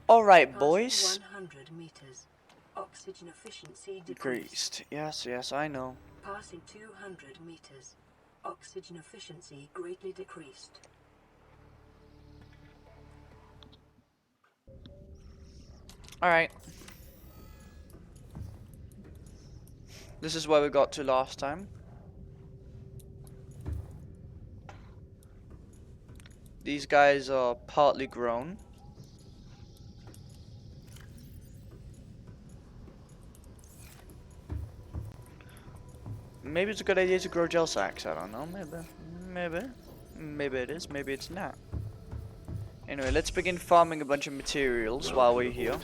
Alright, Passing boys. 100 meters. Oxygen efficiency Decreased. decreased. Yes, I know. Passing 200 meters. Oxygen efficiency greatly decreased. Alright. This is where we got to last time. These guys are partly grown. Maybe it's a good idea to grow gel sacks. I don't know. Maybe it is. Maybe it's not. Anyway, let's begin farming a bunch of materials while we're here.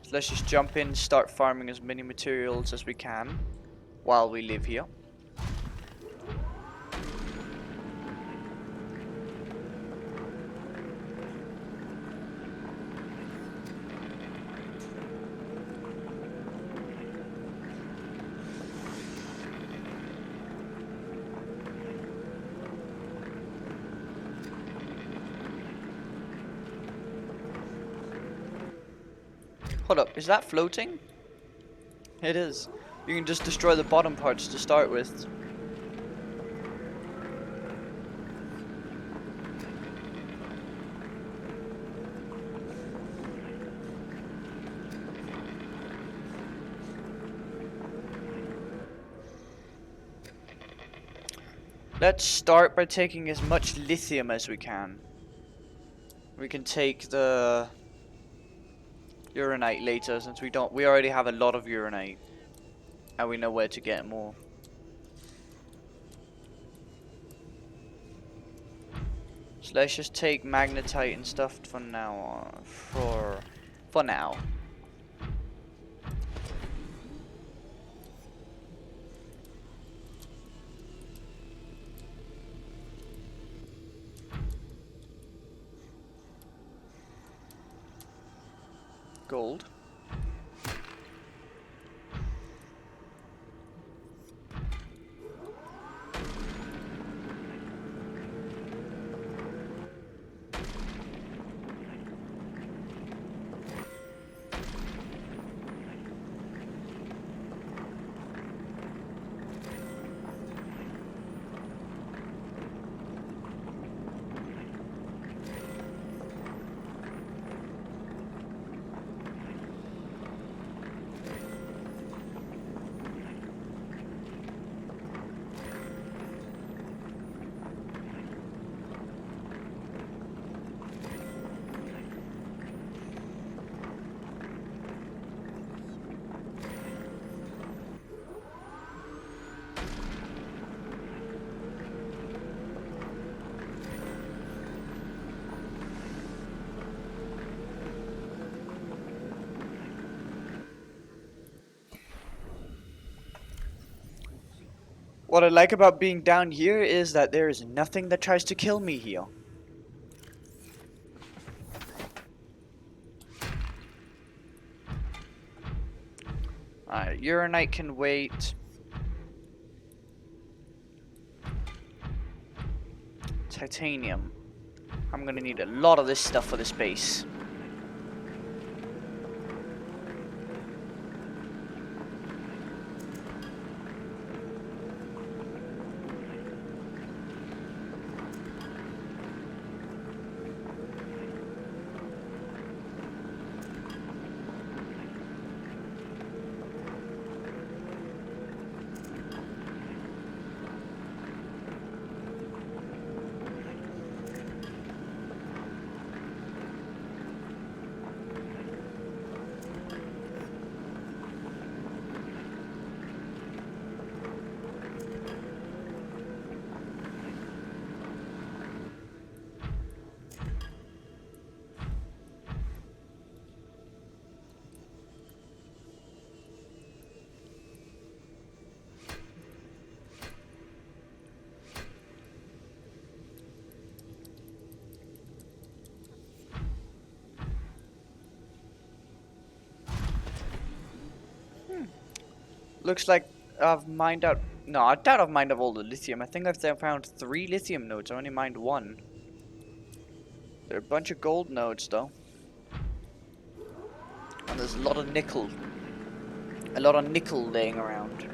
So let's just jump in, start farming as many materials as we can while we live here. Hold up, is that floating? It is. You can just destroy the bottom parts to start with. Let's start by taking as much lithium as we can. We can take the uranite later, since we already have a lot of uranite and we know where to get more. So let's just take magnetite and stuff for now for now. Gold. What I like about being down here is that there is nothing that tries to kill me here. Alright, uranite can wait. Titanium. I'm gonna need a lot of this stuff for this base. Looks like I've mined out. No, I doubt I've mined out all the lithium. I think I've found 3 lithium nodes. I only mined 1. There are a bunch of gold nodes though. And there's a lot of nickel. A lot of nickel laying around.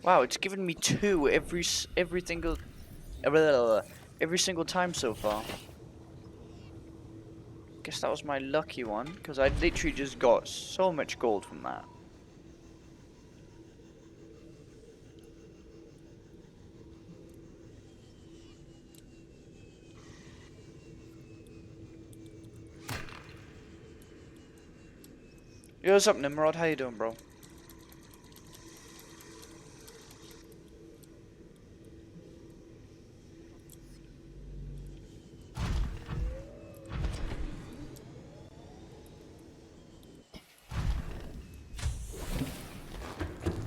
Wow, it's given me 2 every single every single time so far. Guess that was my lucky one, because I literally just got so much gold from that. Yo, what's up, Nimrod? How you doing, bro?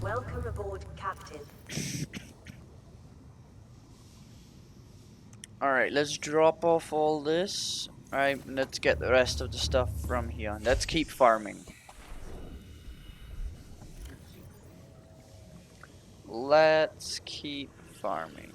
Welcome aboard, Captain. Alright, let's drop off all this. Alright, let's get the rest of the stuff from here. Let's keep farming. Let's keep farming.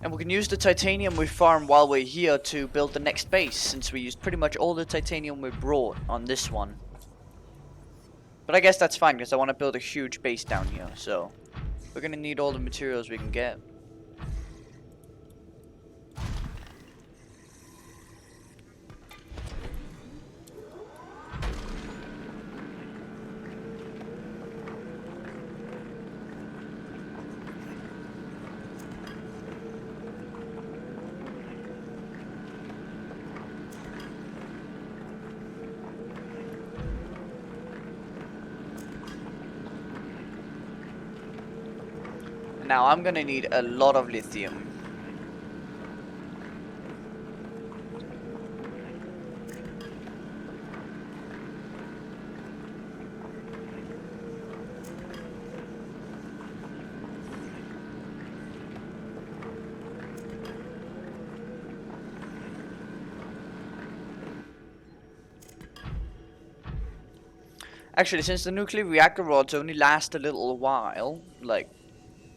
And we can use the titanium we farm while we're here to build the next base, since we used pretty much all the titanium we brought on this one. But I guess that's fine, because I want to build a huge base down here, so we're going to need all the materials we can get. Now I'm gonna need a lot of lithium. Actually, since the nuclear reactor rods only last a little while, like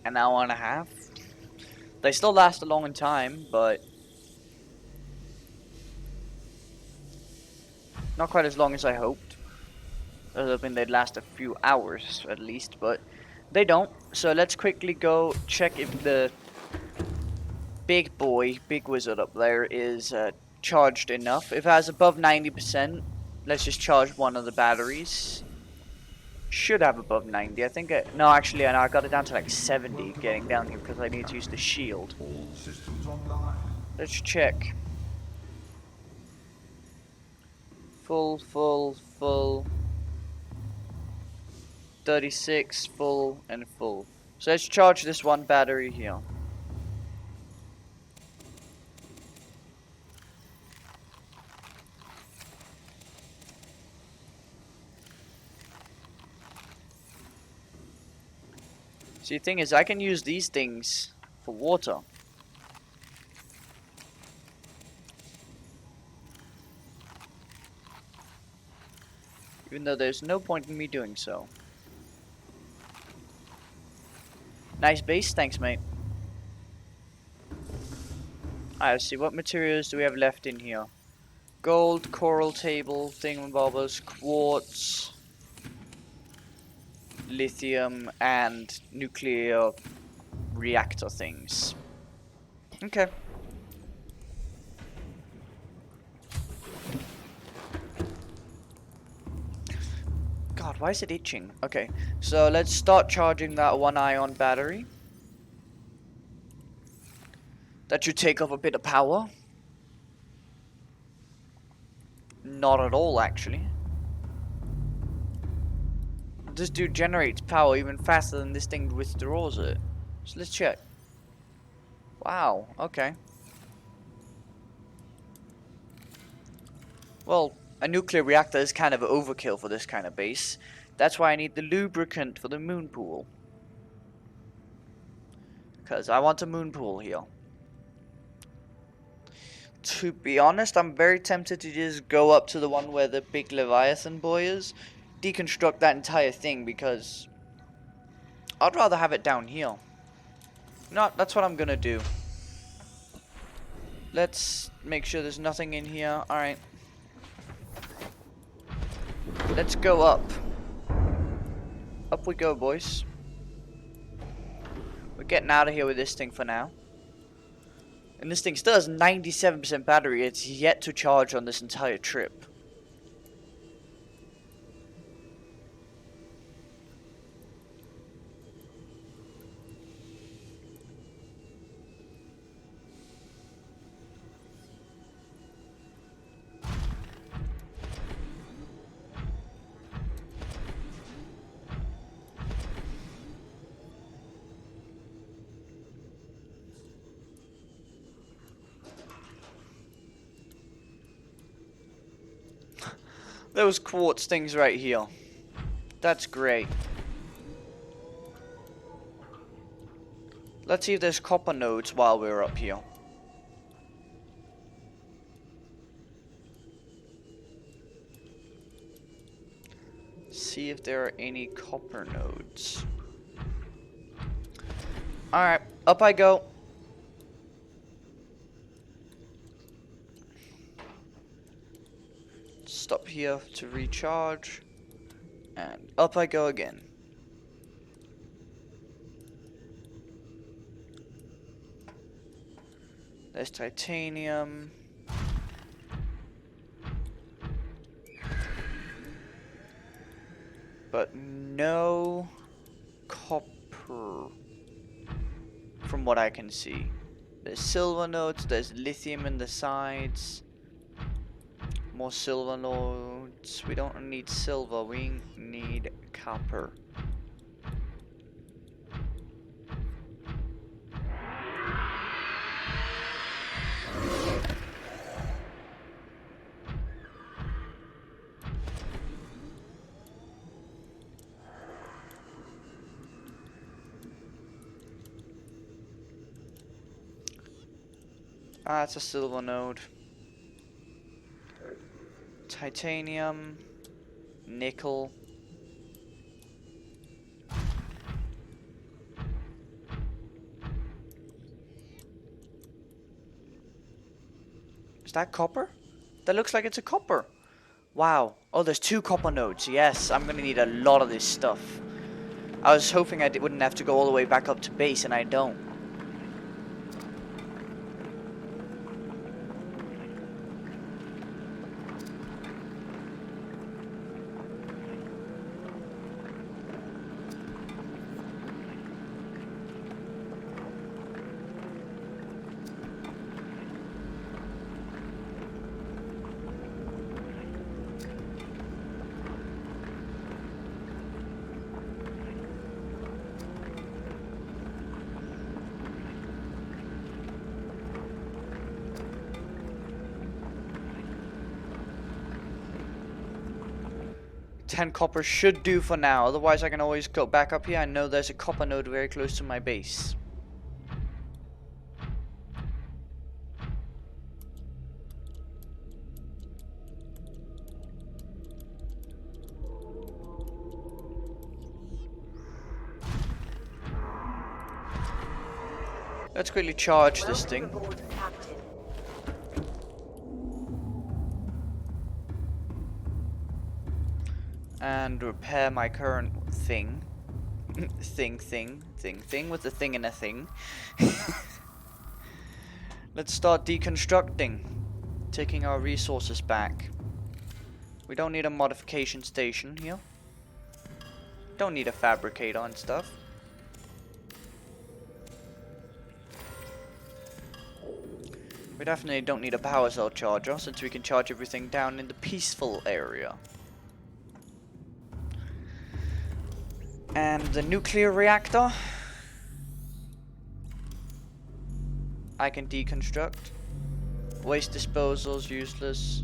an hour and a half, they still last a long time, but not quite as long as I hoped. I was hoping they'd last a few hours at least, but they don't. So let's quickly go check if the big wizard up there is charged enough. If it has above 90%, let's just charge one of the batteries. Should have above 90. I think no, actually, I got it down to like 70 getting down here because I need to use the shield. All systems online. Let's check. Full, full, full. 36, full, and full. So let's charge this one battery here. See, the thing is, I can use these things for water. Even though there's no point in me doing so. Nice base, thanks mate. Alright, let's see, what materials do we have left in here? Gold, coral table, thingamabobbers, quartz, lithium, and nuclear reactor things. Okay. God, why is it itching? Okay, so let's start charging that one ion battery. That should take off a bit of power. Not at all, actually. this dude generates power even faster than this thing withdraws it. So let's check. Wow, okay. Well, a nuclear reactor is kind of overkill for this kind of base. That's why I need the lubricant for the moon pool. Because I want a moon pool here. To be honest, I'm very tempted to just go up to the one where the big Leviathan boy is. Deconstruct that entire thing because I'd rather have it down here. No, that's what I'm gonna do. Let's make sure there's nothing in here. Alright. Let's go up. Up we go, boys. We're getting out of here with this thing for now. And this thing still has 97% battery. It's yet to charge on this entire trip. Those quartz things right here. That's great. Let's see if there's copper nodes while we're up here. See if there are any copper nodes. Alright, up I go. Stop here to recharge. And up I go again. There's titanium. But no copper. From what I can see. There's silver nodes, there's lithium in the sides. More silver nodes. We don't need silver, we need copper. Ah, it's a silver node. Titanium, nickel. Is that copper? That looks like it's a copper. Wow. Oh, there's 2 copper nodes. Yes, I'm gonna need a lot of this stuff. I was hoping I wouldn't have to go all the way back up to base, and I don't. Ten copper should do for now, otherwise I can always go back up here. I know there's a copper node very close to my base. Let's quickly charge this thing. Aboard, Captain. And repair my current thing. thing with the thing and a thing. Let's start deconstructing. Taking our resources back. We don't need a modification station here. Don't need a fabricator and stuff. We definitely don't need a power cell charger, since we can charge everything down in the peaceful area. And the nuclear reactor I can deconstruct. Waste disposal's useless.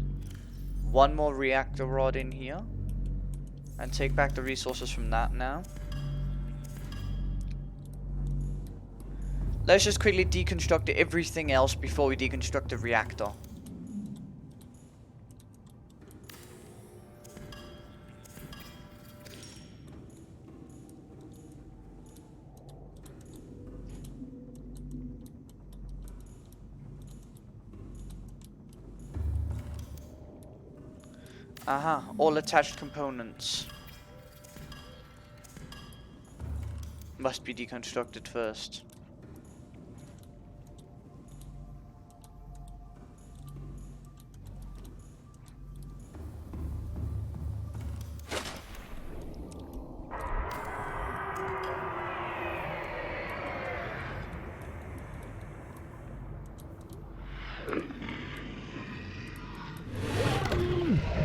One more reactor rod in here. And take back the resources from that now. Let's just quickly deconstruct everything else before we deconstruct the reactor. Aha, all attached components must be deconstructed first.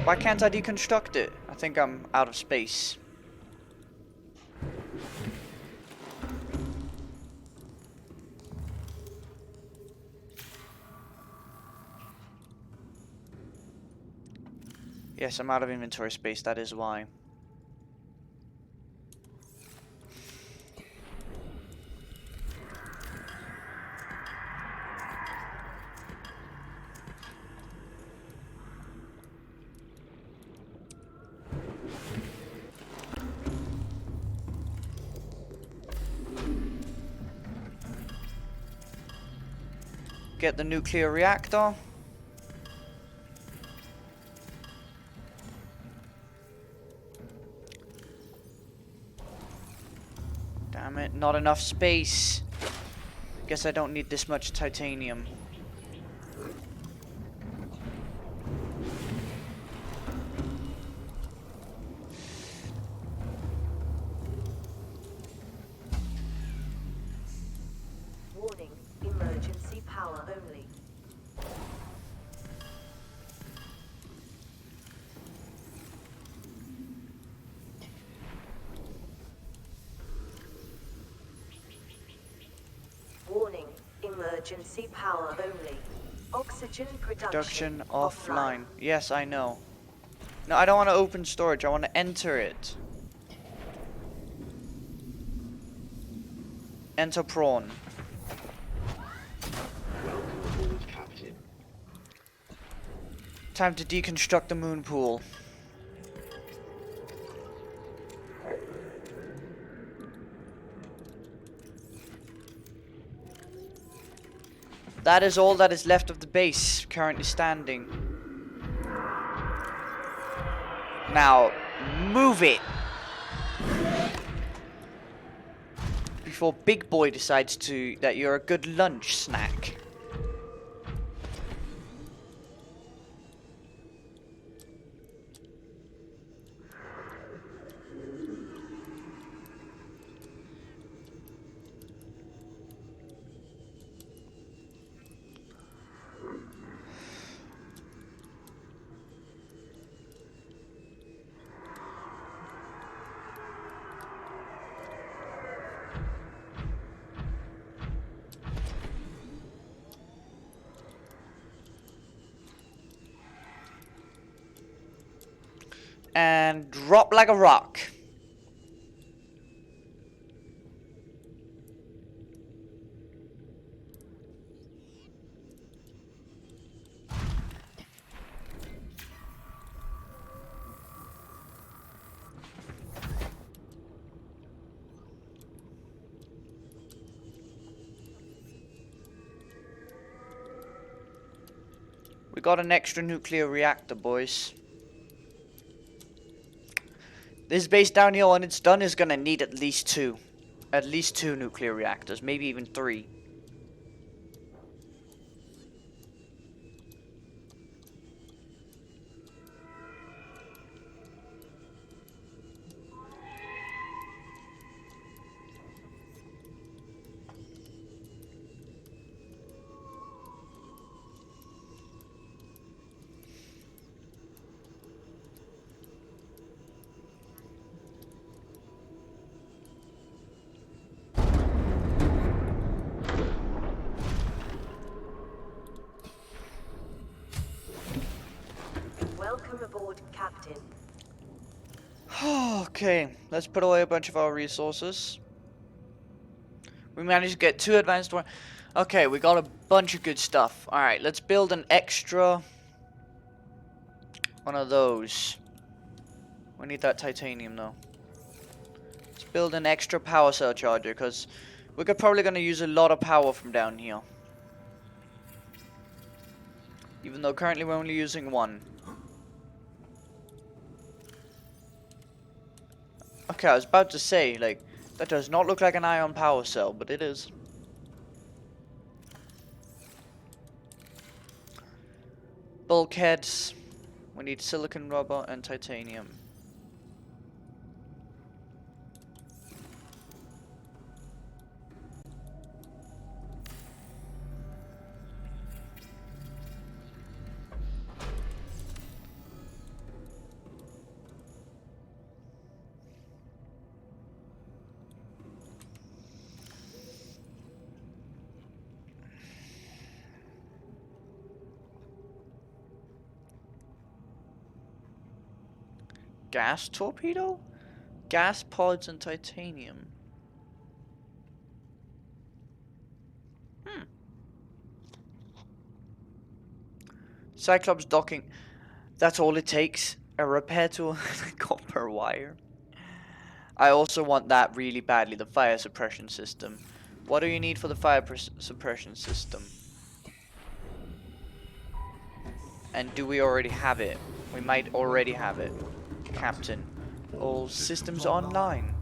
Why can't I deconstruct it? I think I'm out of space. Yes, I'm out of inventory space, that is why. Get the nuclear reactor. Damn it, not enough space. Guess I don't need this much titanium. Warning, emergency power only. Warning, emergency power only. Oxygen Production offline. Yes, I know. No, I don't want to open storage. I want to enter it. Enter prawn. Welcome aboard, Captain. Time to deconstruct the moon pool. That is all that is left of the base currently standing. Now, move it! Before Big Boy decides that you're a good lunch snack. And drop like a rock. We got an extra nuclear reactor, boys. This base down here, when it's done, is gonna need at least two. At least two nuclear reactors, maybe even three. Welcome aboard, Captain. Okay, let's put away a bunch of our resources. We managed to get 2 advanced one. Okay, we got a bunch of good stuff. Alright, let's build an extra one of those. We need that titanium though. Let's build an extra power cell charger because we're probably going to use a lot of power from down here. Even though currently we're only using 1. Okay, I was about to say, like, that does not look like an ion power cell, but it is. Bulkheads. We need silicon rubber and titanium. Gas torpedo? Gas pods and titanium. Cyclops docking. That's all it takes. A repair tool and a copper wire. I also want that really badly, the fire suppression system. What do you need for the fire suppression system? And do we already have it? We might already have it. Captain. All systems online.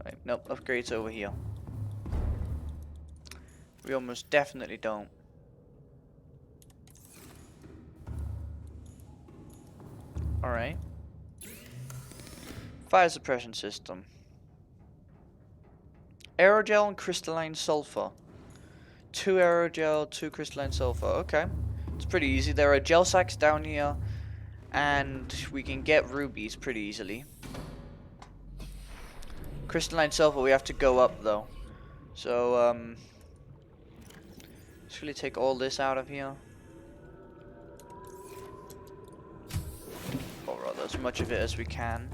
Right, nope, upgrades over here. We almost definitely don't. Alright. Fire suppression system. Aerogel and crystalline sulfur. 2 aerogel, 2 crystalline sulfur. Okay. It's pretty easy. There are gel sacks down here. And we can get rubies pretty easily. Crystalline sulfur, we have to go up though. So, let's really take all this out of here. Or rather, as much of it as we can.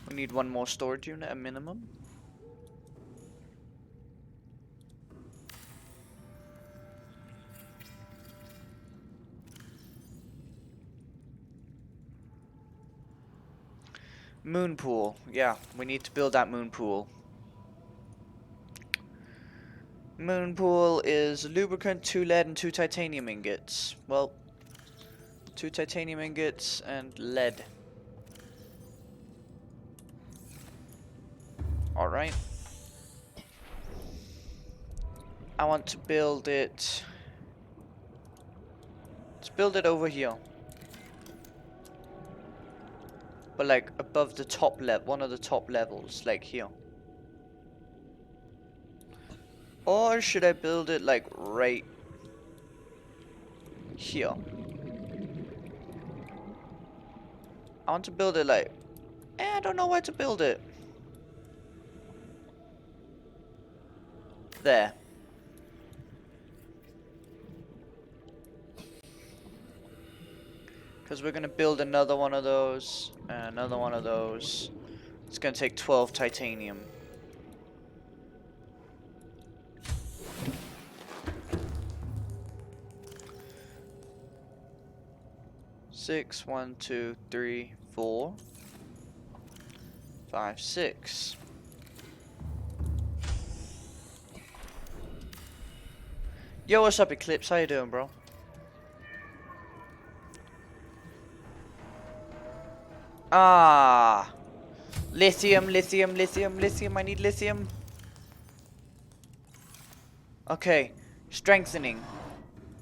We need 1 more storage unit at minimum. Moon pool. Yeah, we need to build that moon pool. Moon pool is lubricant, 2 lead, and 2 titanium ingots. Well, 2 titanium ingots and lead. Alright. I want to build it. Let's build it over here. But like above the top level, one of the top levels, like here. Or should I build it like right here? I want to build it like, I don't know where to build it. There. Because we're going to build another one of those, and another one of those. It's going to take 12 titanium. Six, 1, 2, 3, 4, 5, 6. Yo, what's up, Eclipse? How you doing, bro? Ah, lithium, lithium, lithium, lithium. I need lithium. Okay, strengthening.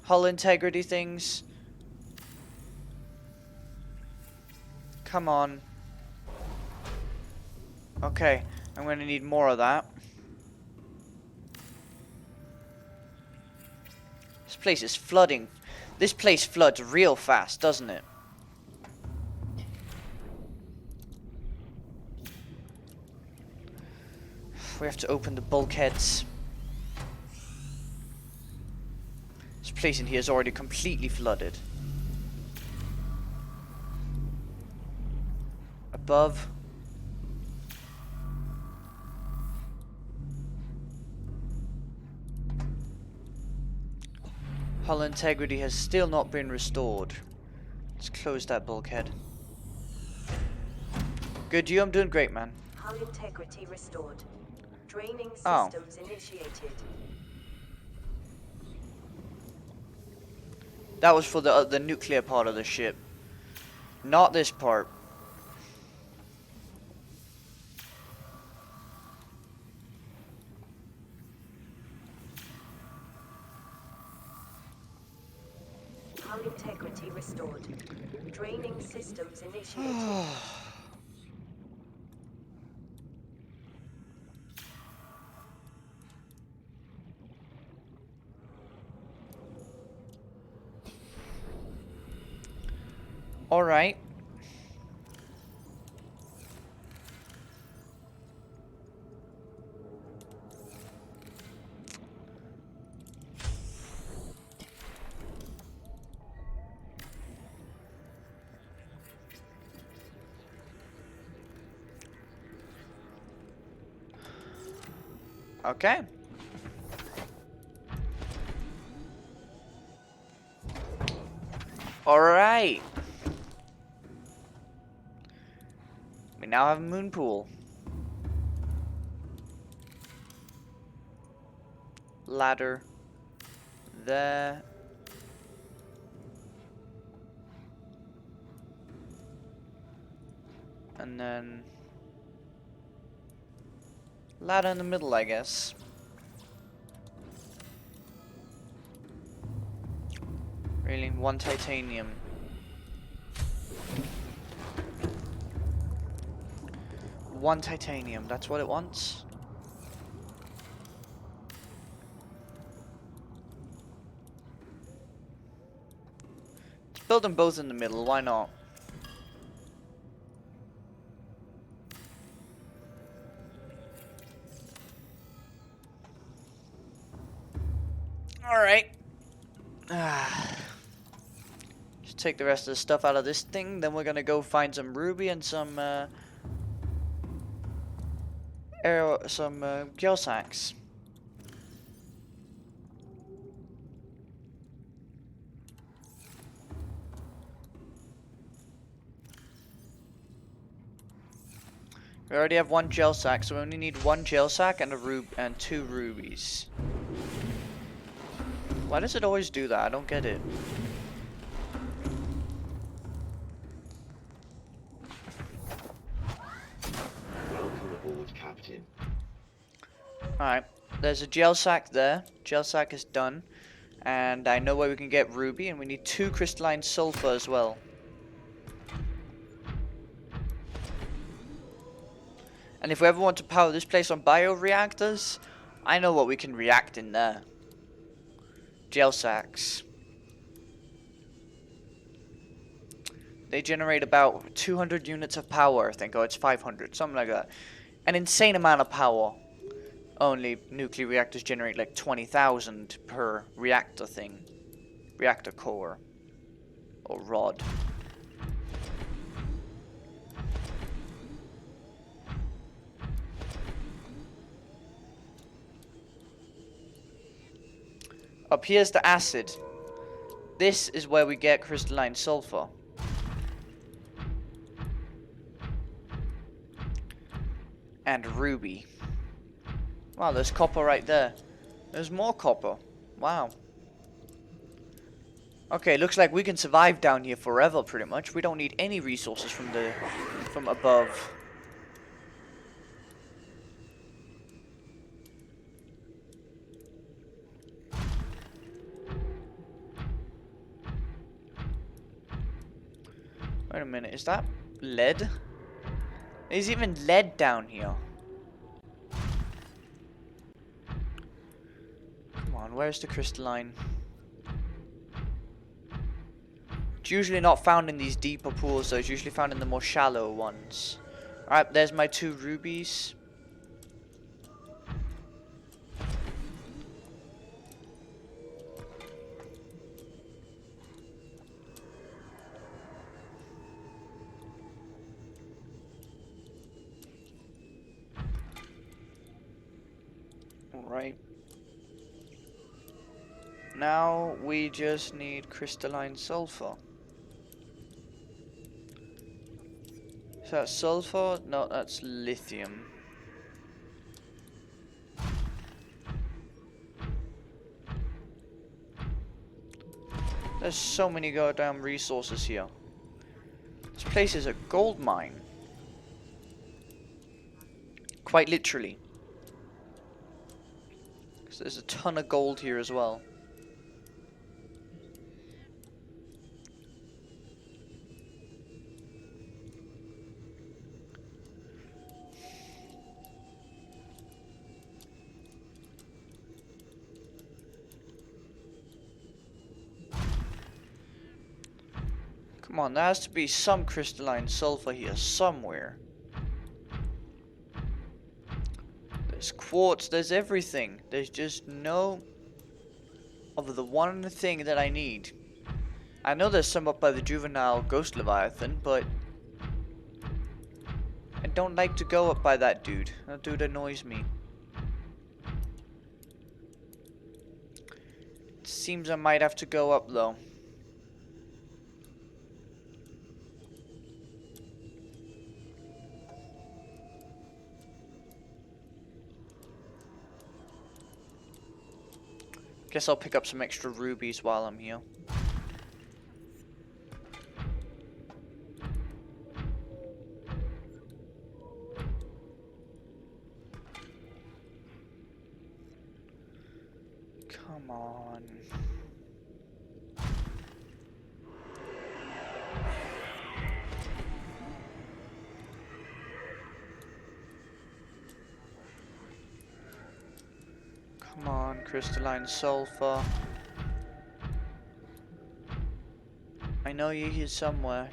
Hull integrity things. Come on. Okay, I'm gonna need more of that. This place is flooding. This place floods real fast, doesn't it? We have to open the bulkheads. This place in here is already completely flooded. Above. Hull integrity has still not been restored. Let's close that bulkhead. Good, you? I'm doing great, man. Hull integrity restored. Draining Oh. systems initiated. That was for the nuclear part of the ship. Not this part. Hull integrity restored. Draining systems initiated. Alright. Okay. Alright. We now have a moon pool. Ladder. There. And then ladder in the middle, I guess. Really, one titanium. One titanium, that's what it wants. Let's build them both in the middle, why not? Alright. Just take the rest of the stuff out of this thing, then we're gonna go find some ruby and some gel sacks. We already have one gel sack, so we only need one gel sack and and 2 rubies. Why does it always do that? I don't get it. Welcome aboard, Captain. Alright, there's a gel sack there. Gel sack is done. And I know where we can get ruby, and we need 2 crystalline sulfur as well. And if we ever want to power this place on bioreactors, I know what we can react in there. Gel sacks. They generate about 200 units of power, I think. Oh, it's 500, something like that. An insane amount of power. Only nuclear reactors generate like 20,000 per reactor thing. Reactor core. Or rod. Up here's the acid. This is where we get crystalline sulfur. And ruby. Wow, there's copper right there. There's more copper. Wow. Okay, looks like we can survive down here forever, pretty much. We don't need any resources from above. Wait a minute, is that lead? There's even lead down here. Come on, where's the crystalline? It's usually not found in these deeper pools, though. It's usually found in the more shallow ones. Alright, there's my 2 rubies. Alright. Now we just need crystalline sulfur. Is that sulfur? No, that's lithium. There's so many goddamn resources here. This place is a gold mine. Quite literally. Because there's a ton of gold here as well. Come on, there has to be some crystalline sulfur here somewhere. There's quartz, there's everything. There's just no of the one thing that I need. I know there's some up by the juvenile ghost leviathan, but I don't like to go up by that dude. That dude annoys me. It seems I might have to go up though. Guess I'll pick up some extra rubies while I'm here. Come on. Come on, crystalline sulfur. I know you're here somewhere.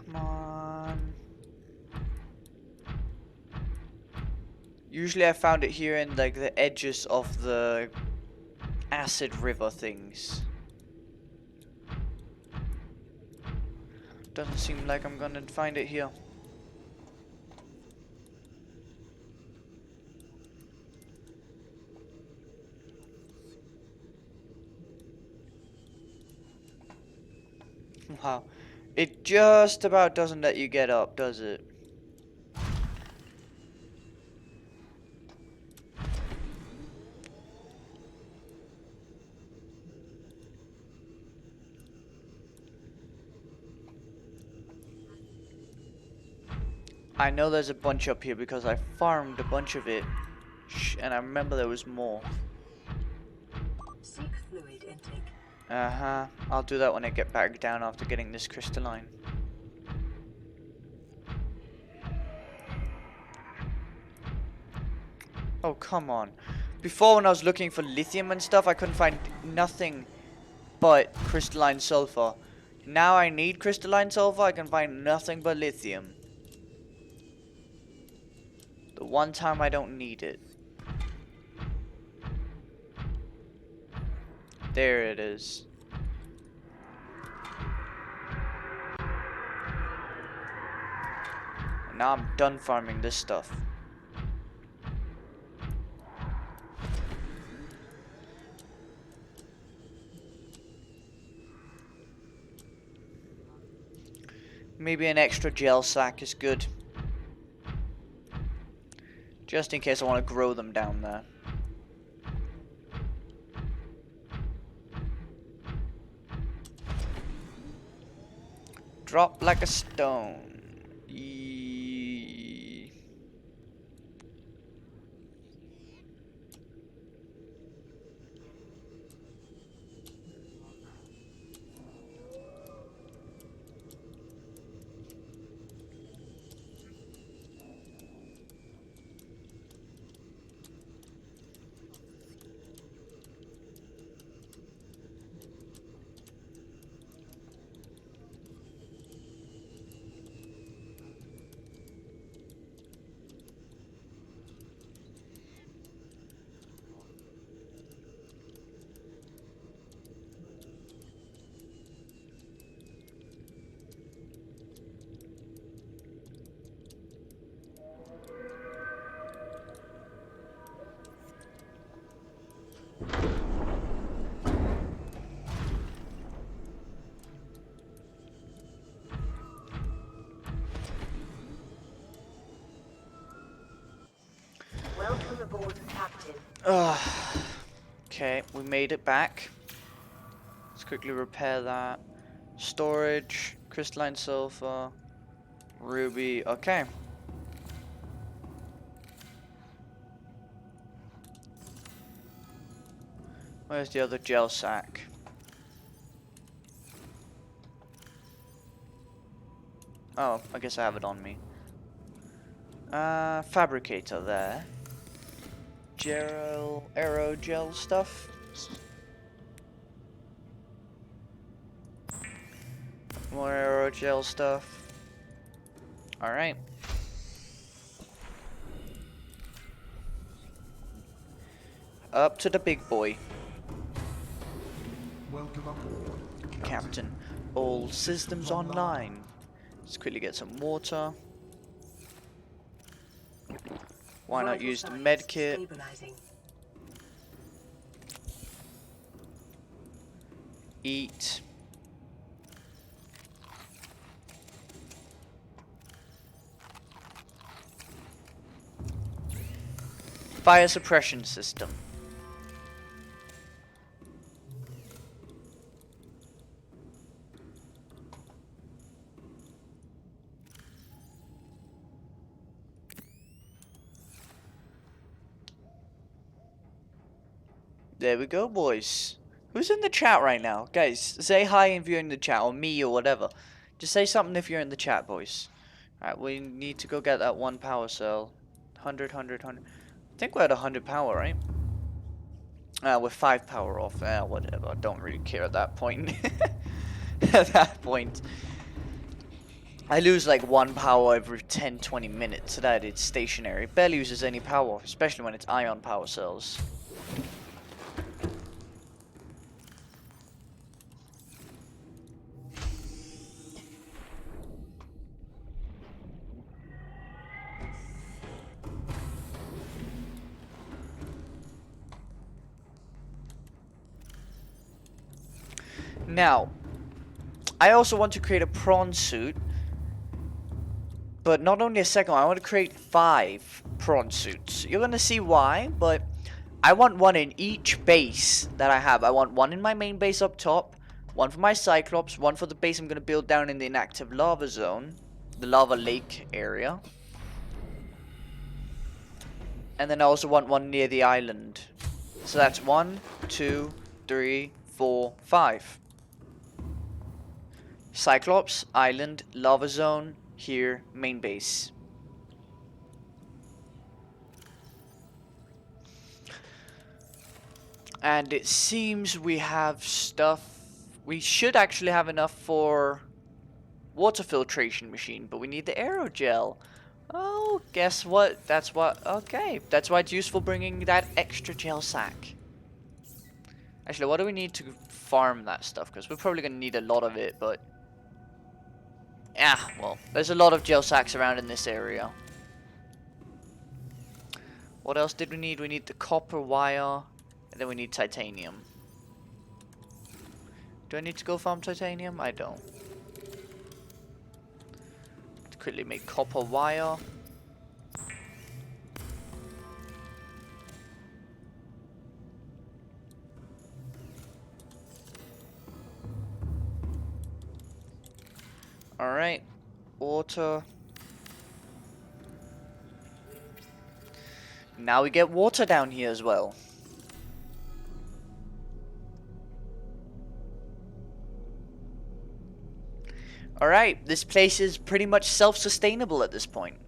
Come on. Usually I found it here in like the edges of the acid river things. Doesn't seem like I'm gonna find it here. Wow. It just about doesn't let you get up, does it? I know there's a bunch up here because I farmed a bunch of it. And I remember there was more. Seek fluid intake. Uh-huh. I'll do that when I get back down after getting this crystalline. Oh, come on. Before when I was looking for lithium and stuff, I couldn't find nothing but crystalline sulfur. Now I need crystalline sulfur, I can find nothing but lithium. The one time I don't need it. There it is. Now I'm done farming this stuff. Maybe an extra gel sack is good. Just in case I want to grow them down there. Drop like a stone. aboard, Captain. Okay, we made it back. Let's quickly repair that. Storage, crystalline sulfur, ruby. Okay. Where's the other gel sack? Oh, I guess I have it on me. Fabricator there. Aerogel stuff. More aerogel stuff. Alright. Up to the big boy. Welcome aboard. Captain. All systems online. Let's quickly get some water. Why not Vital use the signs med kit? stabilizing. Eat. Fire suppression system. There we go, boys. Who's in the chat right now? Guys, say hi if you're in the chat, or me, or whatever. Just say something if you're in the chat, boys. Alright, we need to go get that one power cell. 100. I think we're at 100 power, right? We're 5 power off. Whatever. I don't really care at that point. At that point. I lose like 1 power every 10-20 minutes, so that it's stationary. It barely uses any power, especially when it's ion power cells. Now, I also want to create a prawn suit, but not only a second one, I want to create 5 prawn suits. You're gonna see why, but I want one in each base that I have. I want one in my main base up top, one for my Cyclops, one for the base I'm gonna build down in the inactive lava zone, the lava lake area. And then I also want one near the island. So that's 1, 2, 3, 4, 5. Cyclops, island, lava zone, here, main base. And it seems we have stuff. We should actually have enough for water filtration machine, but we need the aerogel. Oh, guess what? That's what. Okay, that's why it's useful bringing that extra gel sack. Actually, what do we need to farm that stuff? Because we're probably gonna need a lot of it, but. Yeah, well, there's a lot of gel sacks around in this area. What else did we need? We need the copper wire, and then we need titanium. Do I need to go farm titanium? I don't. Let's quickly make copper wire. Alright, water. Now we get water down here as well. Alright, this place is pretty much self-sustainable at this point.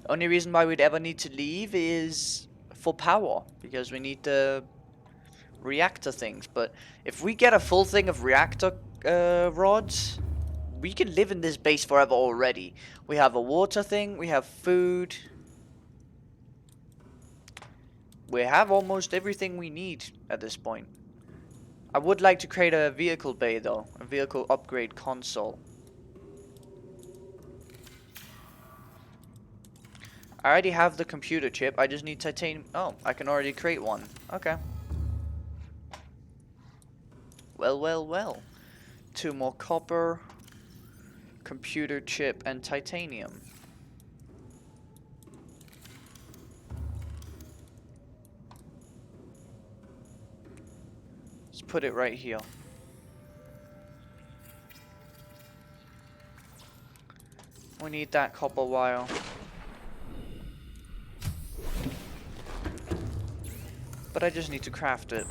Only reason why we'd ever need to leave is for power, because we need the reactor things. But if we get a full thing of reactor rods, we can live in this base forever already. We have a water thing, we have food. We have almost everything we need at this point. I would like to create a vehicle bay though, a vehicle upgrade console. I already have the computer chip, I just need titanium. Oh, I can already create one. Okay. Well. 2 more copper, computer chip, and titanium. put it right here. We need that copper wire. But I just need to craft it.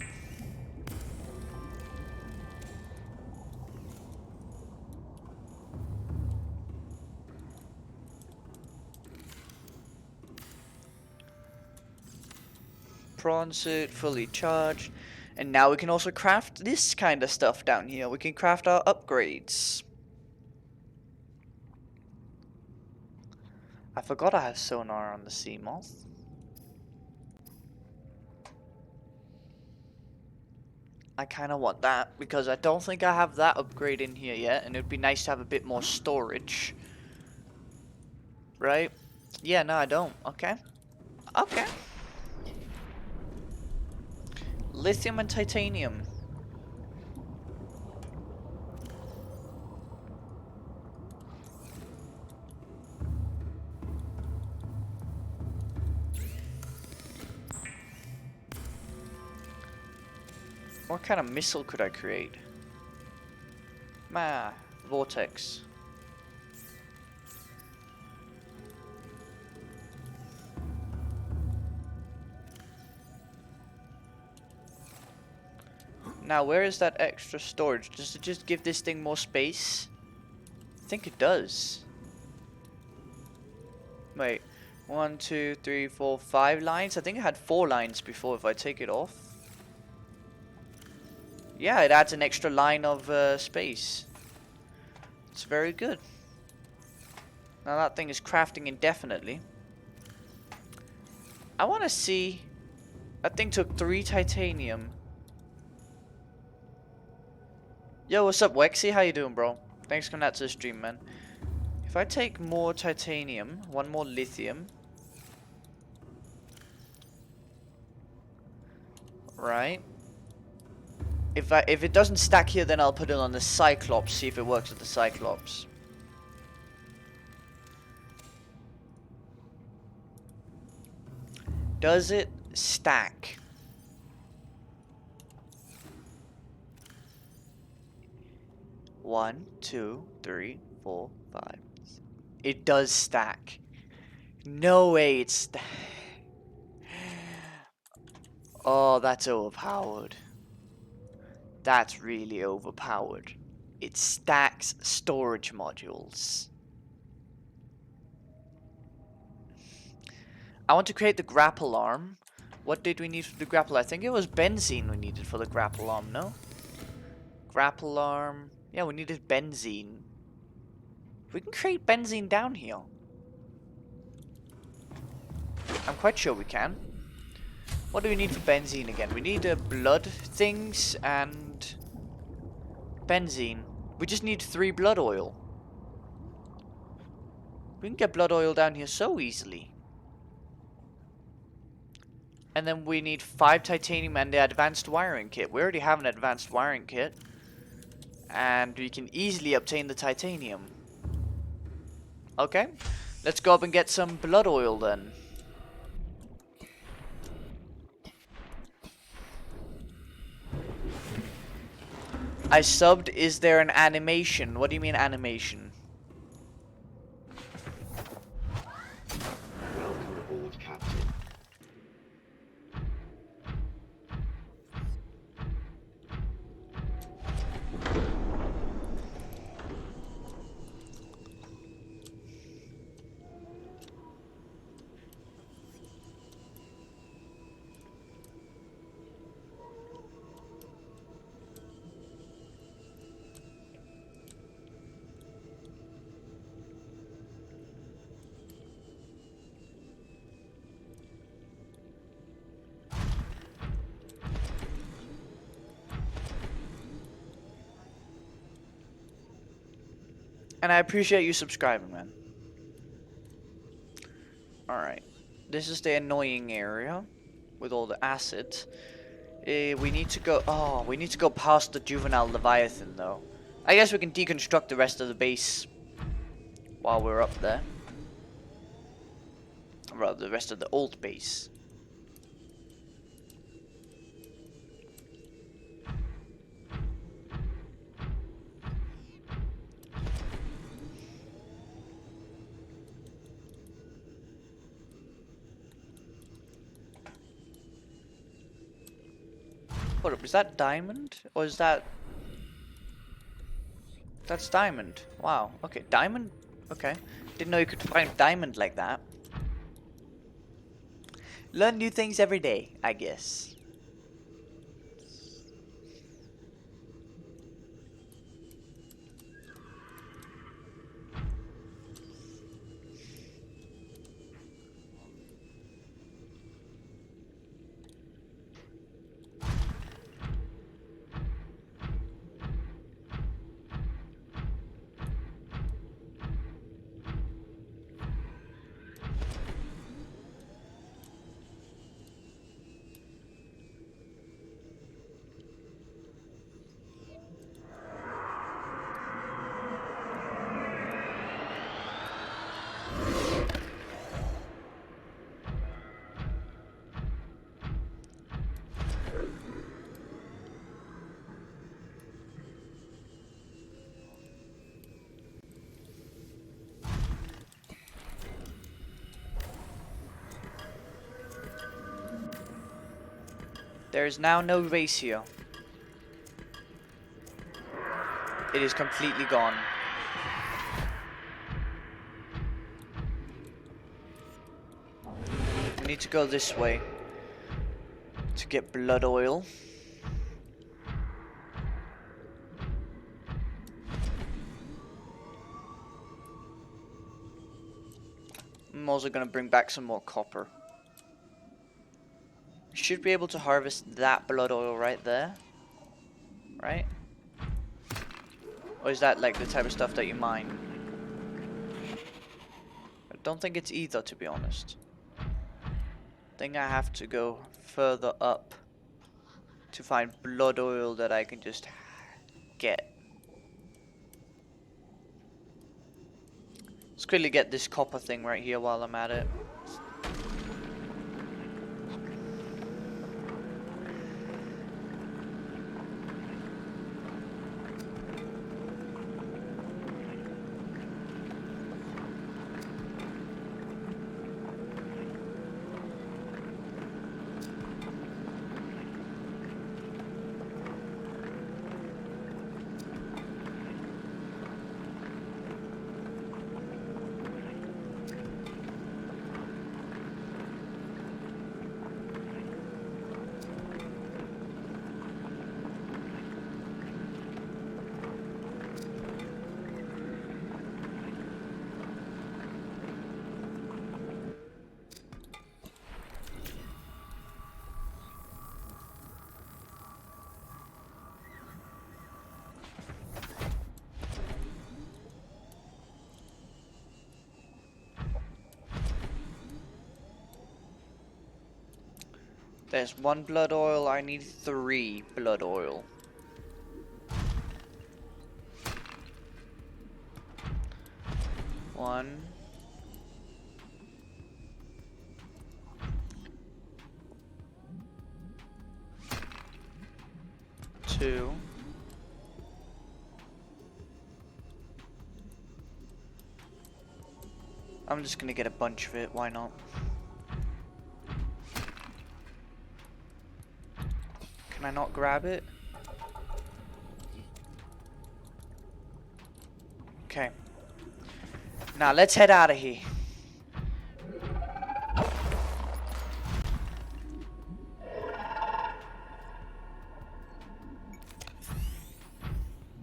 Prawn suit fully charged. And now we can also craft this kind of stuff down here. We can craft our upgrades. I forgot I have sonar on the sea moth. I kind of want that because I don't think I have that upgrade in here yet, and it'd be nice to have a bit more storage. Right? Yeah, no, I don't. Okay. Okay. Lithium and titanium. What kind of missile could I create? Vortex. Now, where is that extra storage? Does it just give this thing more space? I think it does. Wait. 1, 2, 3, 4, 5 lines? I think it had 4 lines before if I take it off. Yeah, it adds an extra line of space. It's very good. Now that thing is crafting indefinitely. I want to see... That thing took 3 titanium. Yo, what's up, Wexy? How you doing, bro? Thanks for coming out to the stream, man. If I take more titanium, 1 more lithium. Right. If it doesn't stack here, then I'll put it on the Cyclops, see if it works with the Cyclops. Does it stack? One, 2, 3, 4, 5. It does stack. No way it's Oh, that's overpowered. That's really overpowered. It stacks storage modules. I want to create the grapple arm. What did we need for the grapple? I think it was benzene we needed for the grapple arm, no? Grapple arm. Yeah, we needed benzene. We can create benzene down here. I'm quite sure we can. What do we need for benzene again? We need blood things and benzene. We just need 3 blood oil. We can get blood oil down here so easily. And then we need 5 titanium and the advanced wiring kit. We already have an advanced wiring kit. And we can easily obtain the titanium. Okay. Let's go up and get some blood oil then. I subbed, is there an animation? What do you mean animation? Welcome aboard, Captain. And I appreciate you subscribing, man. Alright. This is the annoying area with all the acid. We need to go... Oh, we need to go past the juvenile Leviathan, though. I guess we can deconstruct the rest of the base while we're up there. Or rather, the rest of the old base. Hold up, is that diamond? Or is that... That's diamond. Wow. Okay, diamond? Okay. Didn't know you could find diamond like that. Learn new things every day, I guess. There is now no ratio. It is completely gone. We need to go this way to get blood oil. I'm also gonna bring back some more copper. Should be able to harvest that blood oil right there. Right? Or is that like the type of stuff that you mine? I don't think it's either, to be honest. I think I have to go further up to find blood oil that I can just get. Let's quickly get this copper thing right here while I'm at it. There's 1 blood oil, I need 3 blood oil. One. Two. I'm just gonna get a bunch of it, why not? Can I not grab it? Okay. Now let's head out of here.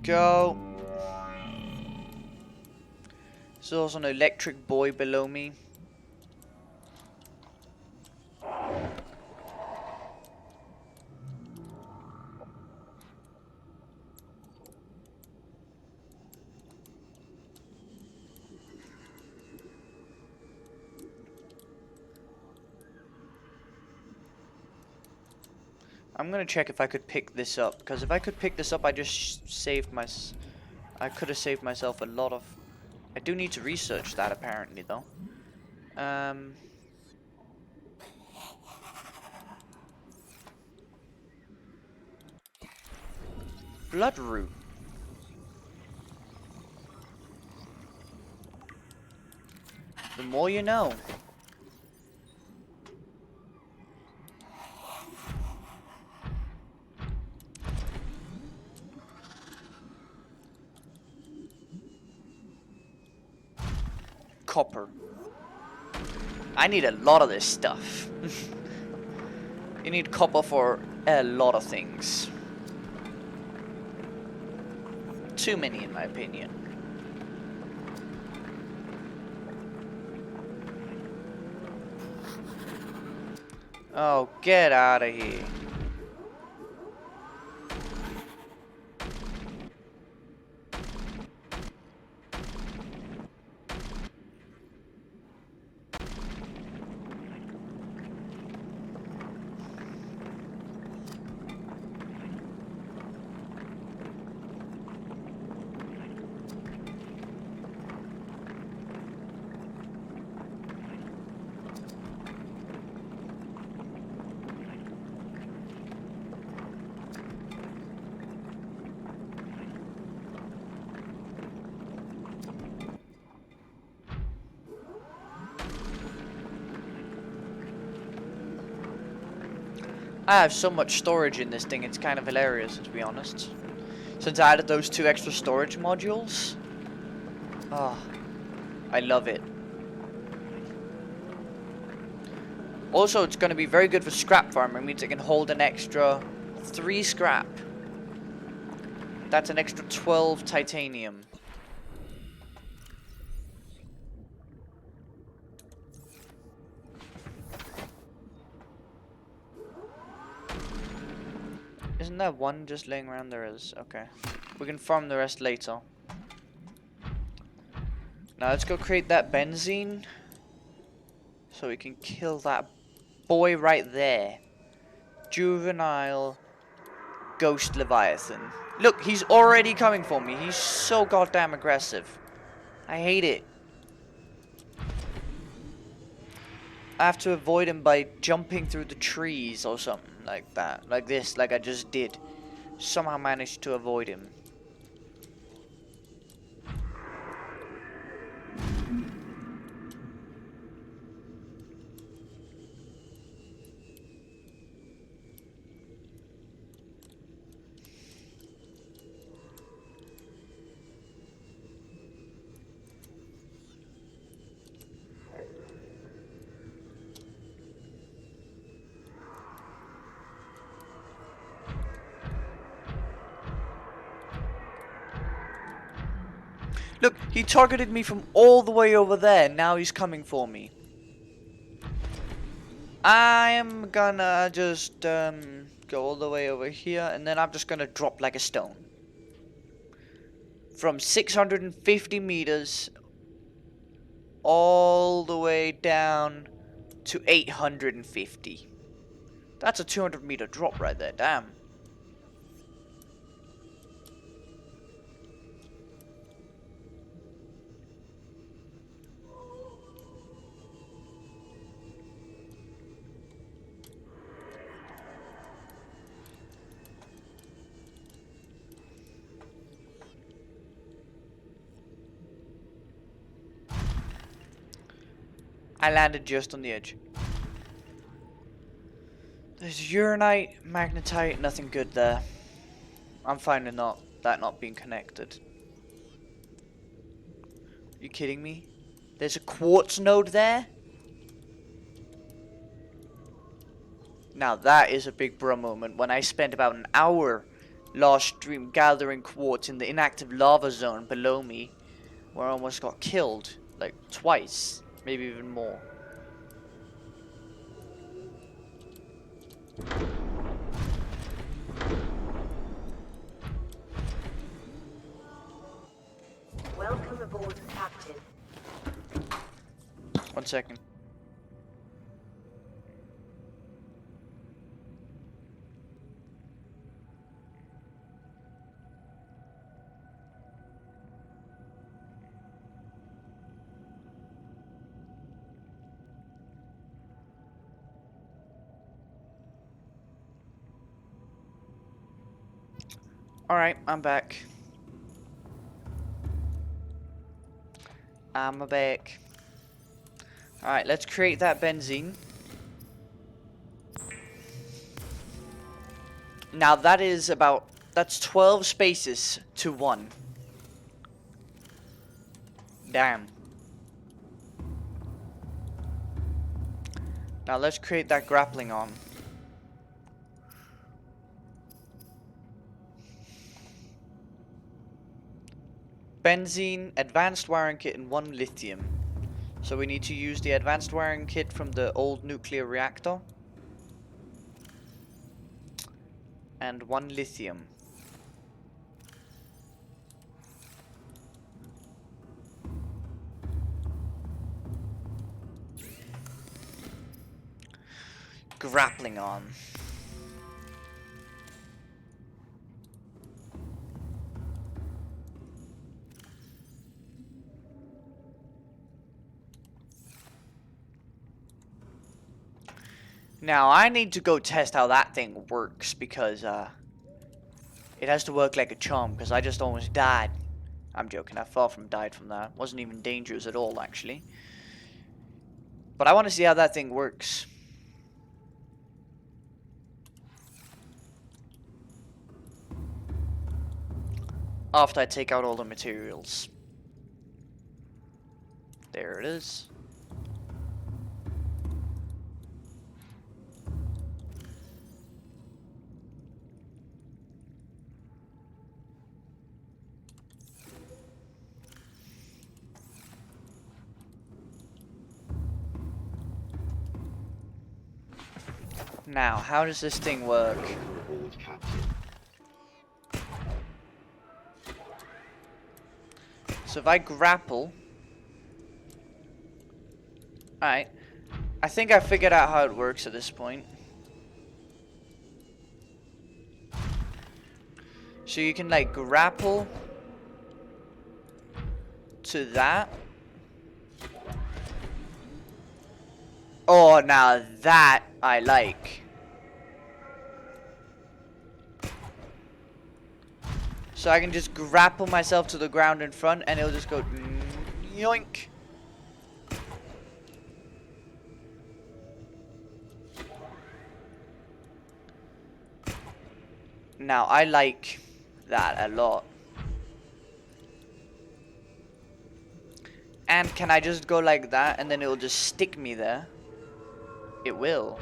Go. There's also an electric boy below me. I'm gonna check if I could pick this up, because if I could pick this up, I just saved I could have saved myself a lot of... I do need to research that apparently, though. Bloodroot. The more you know. copper. I need a lot of this stuff. You need copper for a lot of things. Too many, in my opinion. Oh, get out of here. I have so much storage in this thing, it's kind of hilarious, to be honest. Since I added those 2 extra storage modules. Oh, I love it. Also, it's going to be very good for scrap farming. It means it can hold an extra 3 scrap. That's an extra 12 titanium. Isn't there one just laying around? There is. Okay. We can farm the rest later. Now let's go create that benzene. So we can kill that boy right there. Juvenile Ghost Leviathan. Look, he's already coming for me. He's so goddamn aggressive. I hate it. I have to avoid him by jumping through the trees or something like that. Like this, like I just did. Somehow managed to avoid him. Look, he targeted me from all the way over there. Now he's coming for me. I am gonna just go all the way over here, and then I'm just gonna drop like a stone. From 650 meters all the way down to 850. That's a 200-meter drop right there, damn. I landed just on the edge. There's uranite, magnetite, nothing good there. I'm fine with that not being connected. Are you kidding me? There's a quartz node there? Now that is a big bro moment when I spent about an hour last stream gathering quartz in the inactive lava zone below me, where I almost got killed, like twice, maybe even more. Welcome aboard, Captain. 1 second. Alright, I'm back. I'm back. Alright, let's create that benzene. Now that is that's 12 spaces to 1. Damn. Now let's create that grappling arm. Benzene, advanced wiring kit, and 1 lithium. So we need to use the advanced wiring kit from the old nuclear reactor. And 1 lithium. Grappling arm. Now I need to go test how that thing works because it has to work like a charm because I just almost died. I'm joking, I far from died from that. Wasn't even dangerous at all actually. But I want to see how that thing works. After I take out all the materials. There it is. Now, how does this thing work? Welcome aboard, Captain. So if I grapple... Alright. I think I figured out how it works at this point. So you can like grapple to that. Oh, now that I like. So I can just grapple myself to the ground in front and it'll just go yoink. Now I like that a lot. And can I just go like that and then it will just stick me there? It will.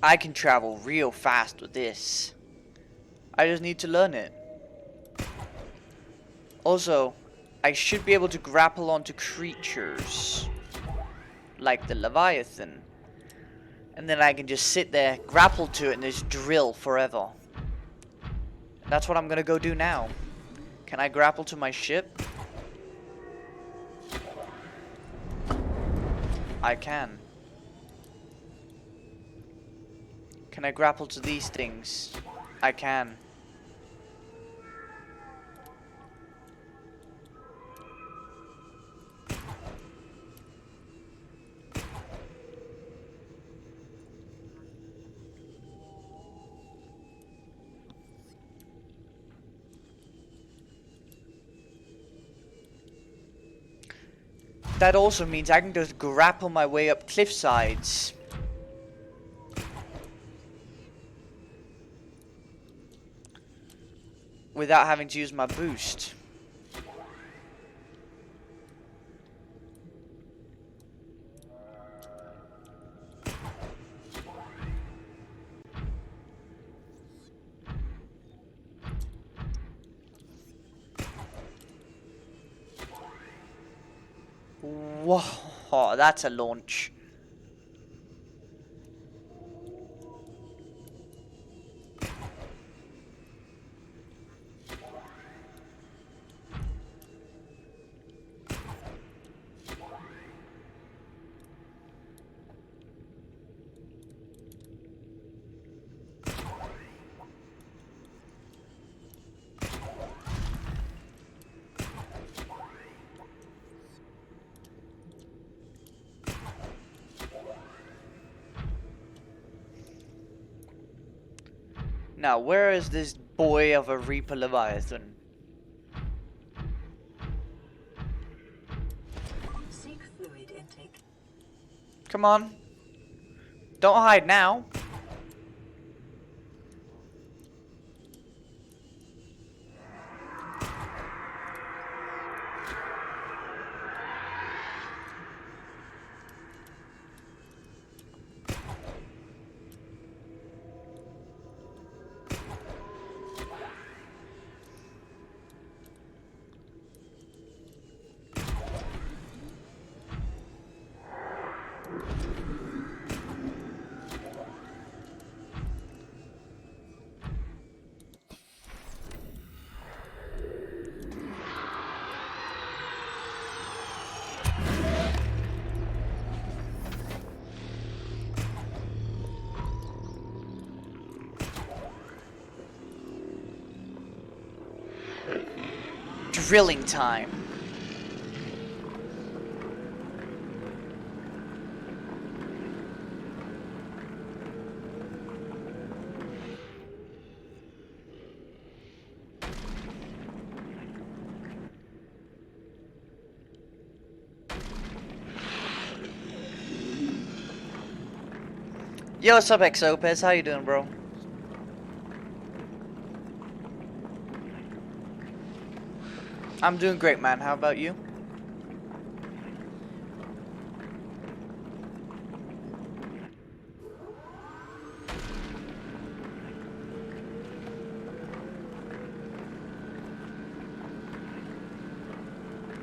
I can travel real fast with this. I just need to learn it. Also, I should be able to grapple onto creatures. Like the Leviathan. And then I can just sit there, grapple to it, and just drill forever. And that's what I'm gonna go do now. Can I grapple to my ship? I can. Can I grapple to these things? I can. That also means I can just grapple my way up cliff sides. Without having to use my boost. Whoa, that's a launch. Now, where is this boy of a Reaper Leviathan? Seek fluid intake. Come on. Don't hide now. Drilling time. Yo, what's up, Xopez? How you doing, bro? I'm doing great, man. How about you?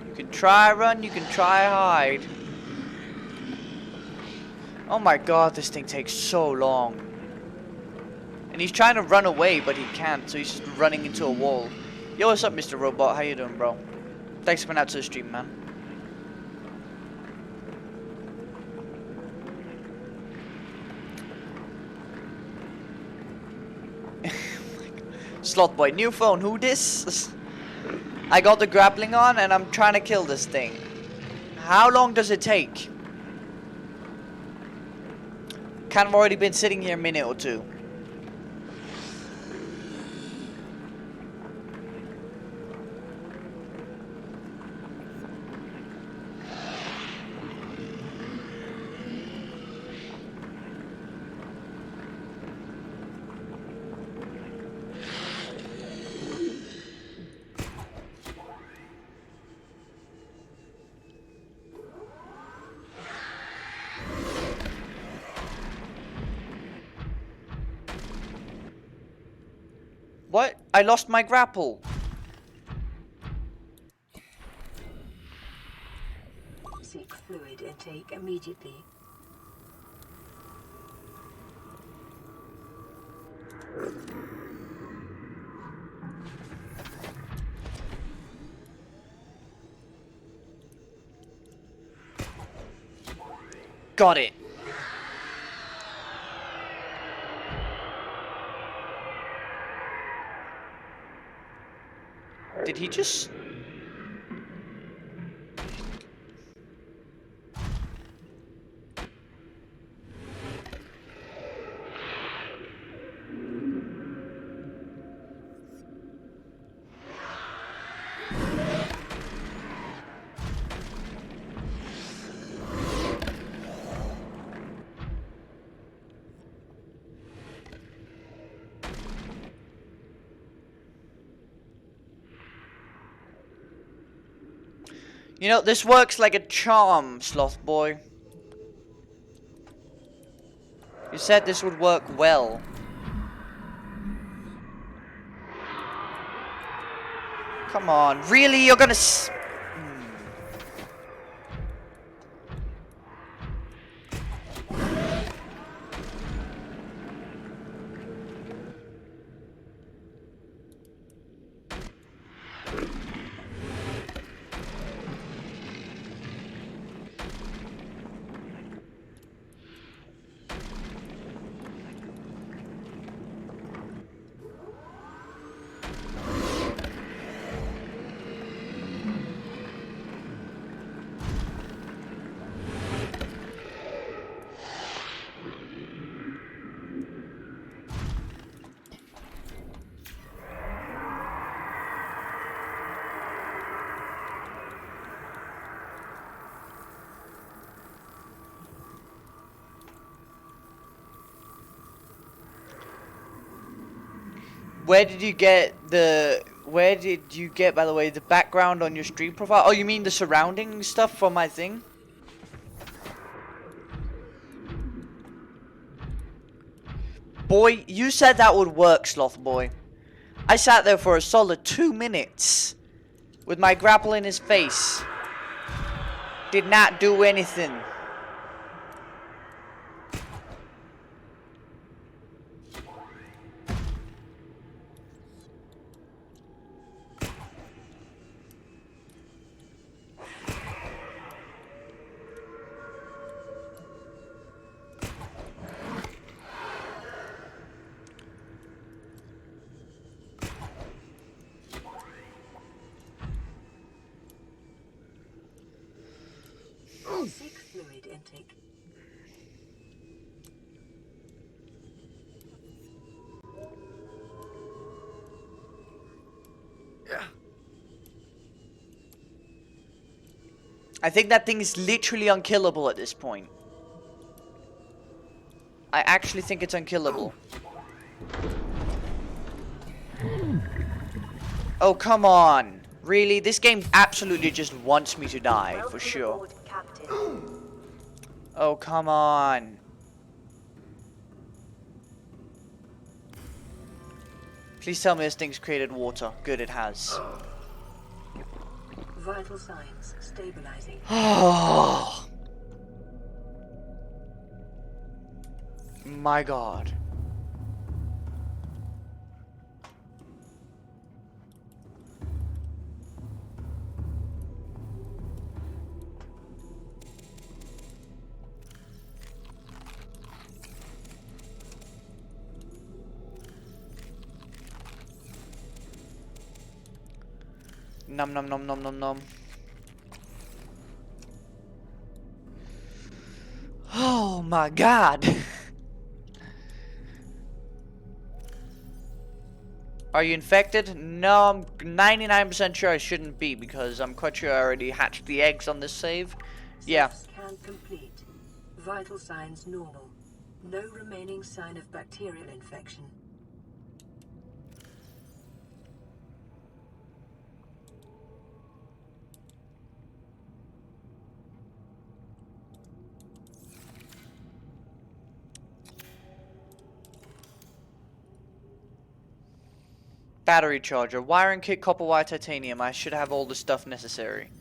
You can try run, you can try hide. Oh my god, this thing takes so long. And he's trying to run away, but he can't, so he's just running into a wall. Yo, what's up, Mr. Robot? How you doing, bro? Thanks for coming out to the stream, man. Sloth boy, new phone, who this? I got the grappling on and I'm trying to kill this thing. How long does it take? Kind of already been sitting here a minute or two. What? I lost my grapple. Seek fluid intake immediately. Got it. Did he just... You know, this works like a charm, Sloth Boy. You said this would work well. Come on, really? You're gonna Where did you get the... Where did you get, by the way, the background on your stream profile? Oh, you mean the surrounding stuff from my thing? Boy, you said that would work, Sloth Boy. I sat there for a solid 2 minutes with my grapple in his face. Did not do anything. Seek fluid intake. I think that thing is literally unkillable at this point. I actually think it's unkillable. Oh, come on. Really? This game absolutely just wants me to die, for sure. Aboard, Captain. Oh, come on. Please tell me this thing's created water. Good, it has. Vital signs stabilizing. Oh. My God. Nom nom nom nom nom nom. Oh my God. Are you infected? No, I'm 99% sure I shouldn't be because I'm quite sure I already hatched the eggs on this save. Yeah. Scan complete. Vital signs normal. No remaining sign of bacterial infection. Battery charger, wiring kit, copper wire, titanium. I should have all the stuff necessary.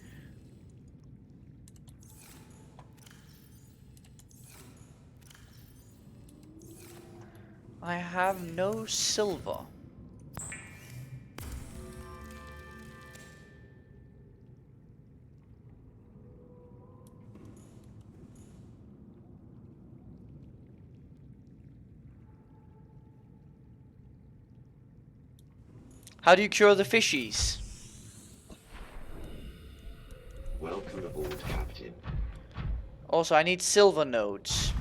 I have no silver. How do you cure the fishies? Welcome aboard, Captain. Also, I need silver nodes.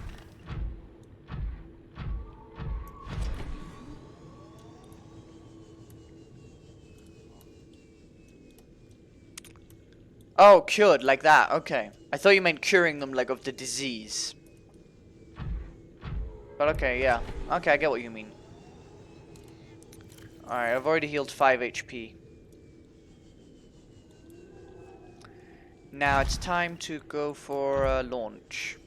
Oh, cured, like that, okay. I thought you meant curing them, like, of the disease. But okay, yeah. Okay, I get what you mean. Alright, I've already healed 5 HP. Now it's time to go for a launch.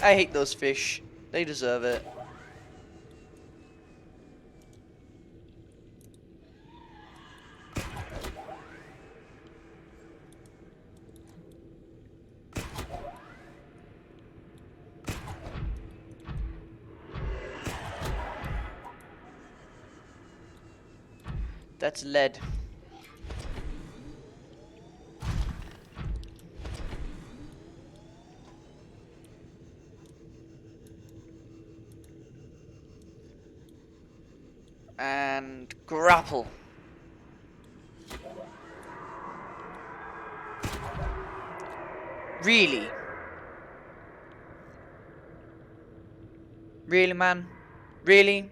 I hate those fish. They deserve it. That's lead. And grapple. Really? Really, man? Really?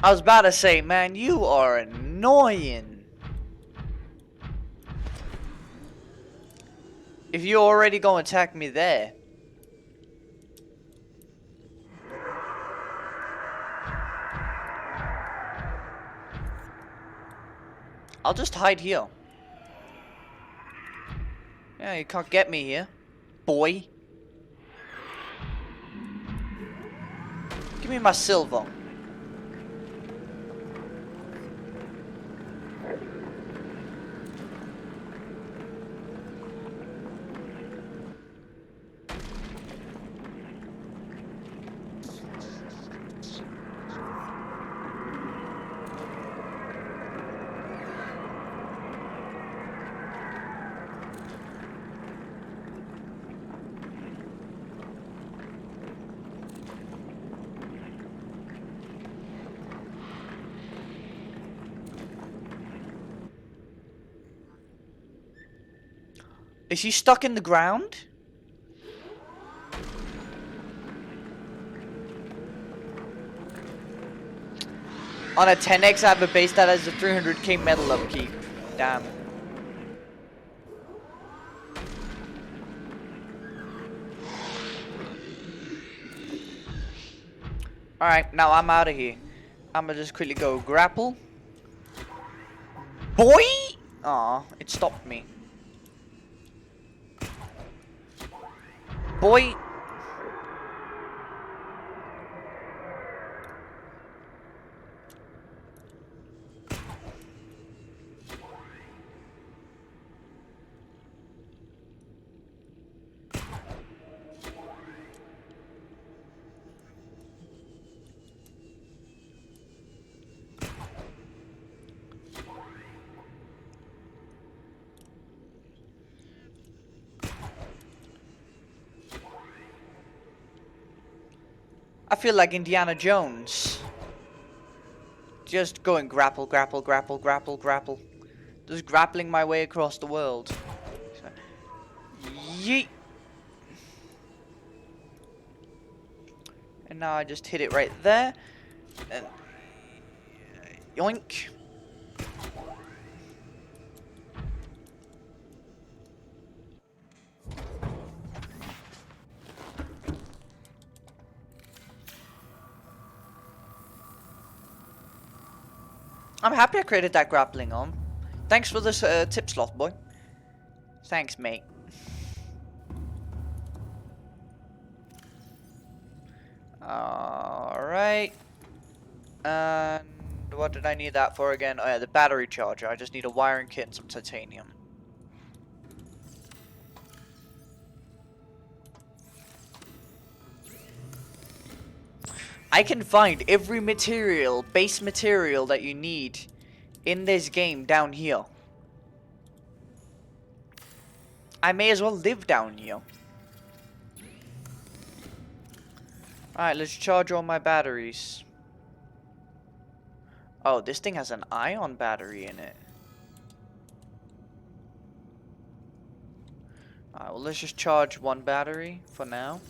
I was about to say, man, you are annoying. If you're already gonna attack me there. I'll just hide here. Yeah, you can't get me here, boy. Give me my silver. Is he stuck in the ground? On a 10x, I have a base that has a 300k metal upkeep. Damn. Alright, now I'm out of here. I'm gonna just quickly go grapple. Boy! Aw, it stopped me. Boy! I feel like Indiana Jones. Just going grapple, grapple, grapple, grapple, grapple. Just grappling my way across the world. Yeet! And now I just hit it right there. And yoink. I'm happy I created that grappling arm. Thanks for this tip, Sloth Boy. Thanks, mate. Alright. And what did I need that for again? Oh yeah, the battery charger. I just need a wiring kit and some titanium. I can find every material, base material that you need in this game down here. I may as well live down here. Alright, let's charge all my batteries. Oh, this thing has an ion battery in it. Alright, well let's just charge one battery for now.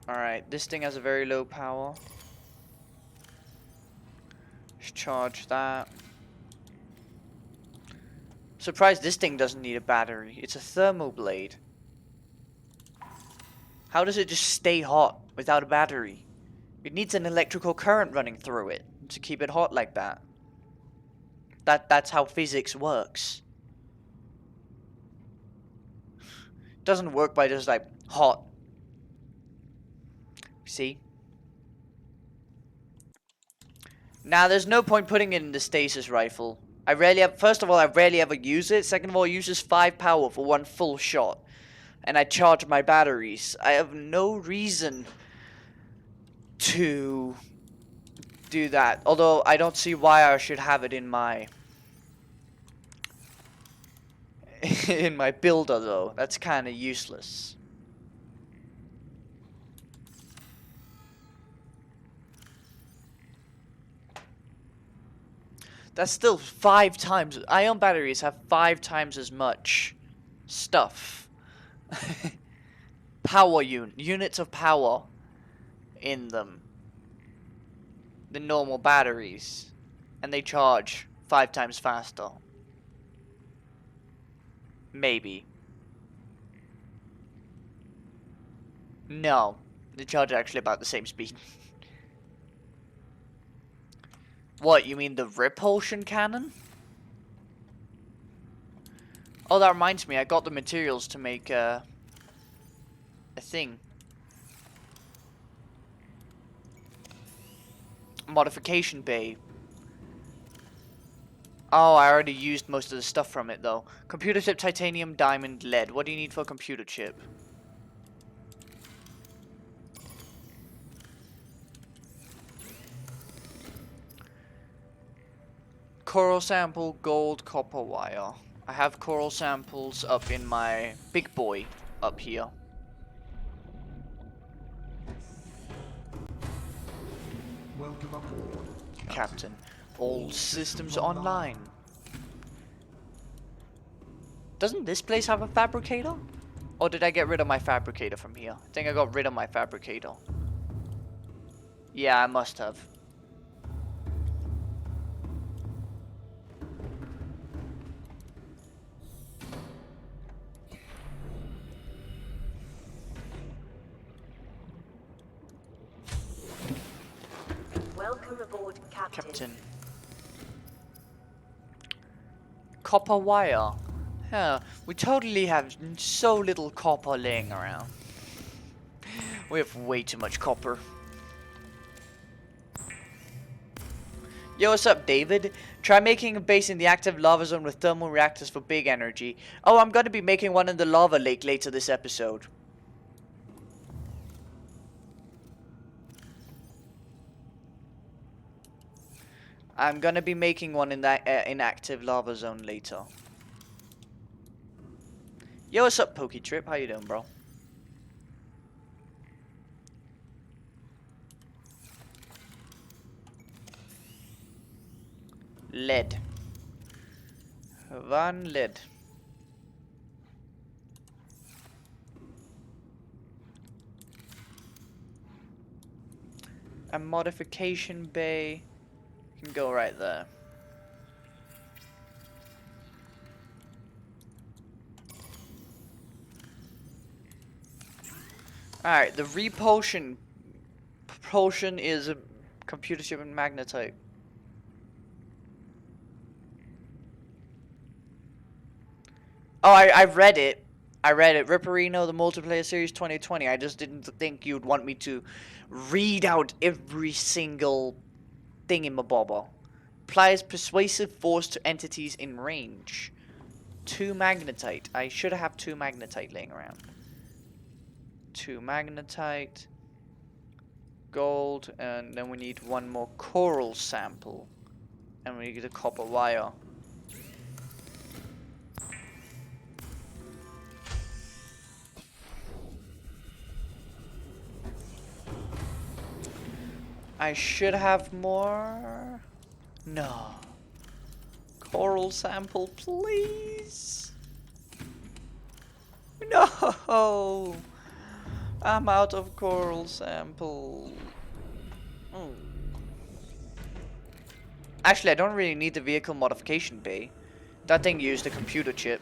Alright, this thing has a very low power. Let's charge that. Surprised this thing doesn't need a battery. It's a thermal blade. How does it just stay hot without a battery? It needs an electrical current running through it to keep it hot like that. That's how physics works. It doesn't work by just like hot. See? Now there's no point putting it in the stasis rifle. First of all, I rarely ever use it. Second of all, it uses 5 power for one full shot. And I charge my batteries. I have no reason to do that. Although I don't see why I should have it in my in my builder though. That's kind of useless. That's still 5 times. Ion batteries have 5 times as much stuff. Units of power in them than normal batteries. And they charge 5 times faster. Maybe. No. They charge actually about the same speed. What, you mean the repulsion cannon? Oh, that reminds me, I got the materials to make a thing. Modification bay. Oh, I already used most of the stuff from it though. Computer chip, titanium, diamond, lead. What do you need for a computer chip? Coral sample, gold, copper wire. I have coral samples up in my big boy up here. Welcome aboard, Captain. All systems online. Doesn't this place have a fabricator? Or did I get rid of my fabricator from here? I think I got rid of my fabricator. Yeah, I must have. Welcome aboard, Captain. Captain. Copper wire. Yeah, we totally have so little copper laying around. We have way too much copper. Yo, what's up, David? Try making a base in the active lava zone with thermal reactors for big energy. Oh, I'm gonna be making one in the lava lake later this episode. I'm gonna be making one in that inactive lava zone later. Yo, what's up, Poketrip? How you doing, bro? Lead. One lead. A modification bay can go right there. Alright, the repulsion propulsion is a computer chip and magnetite. Oh, I read it. I read it. Ripperino, the multiplayer series 2020. I just didn't think you'd want me to read out every single thing in my bobber. Applies persuasive force to entities in range. 2 magnetite. I should have 2 magnetite laying around. 2 magnetite. Gold. And then we need 1 more coral sample. And we need a copper wire. I should have more. No. Coral sample, please. No. I'm out of coral sample. Actually, I don't really need the vehicle modification bay. That thing used a computer chip.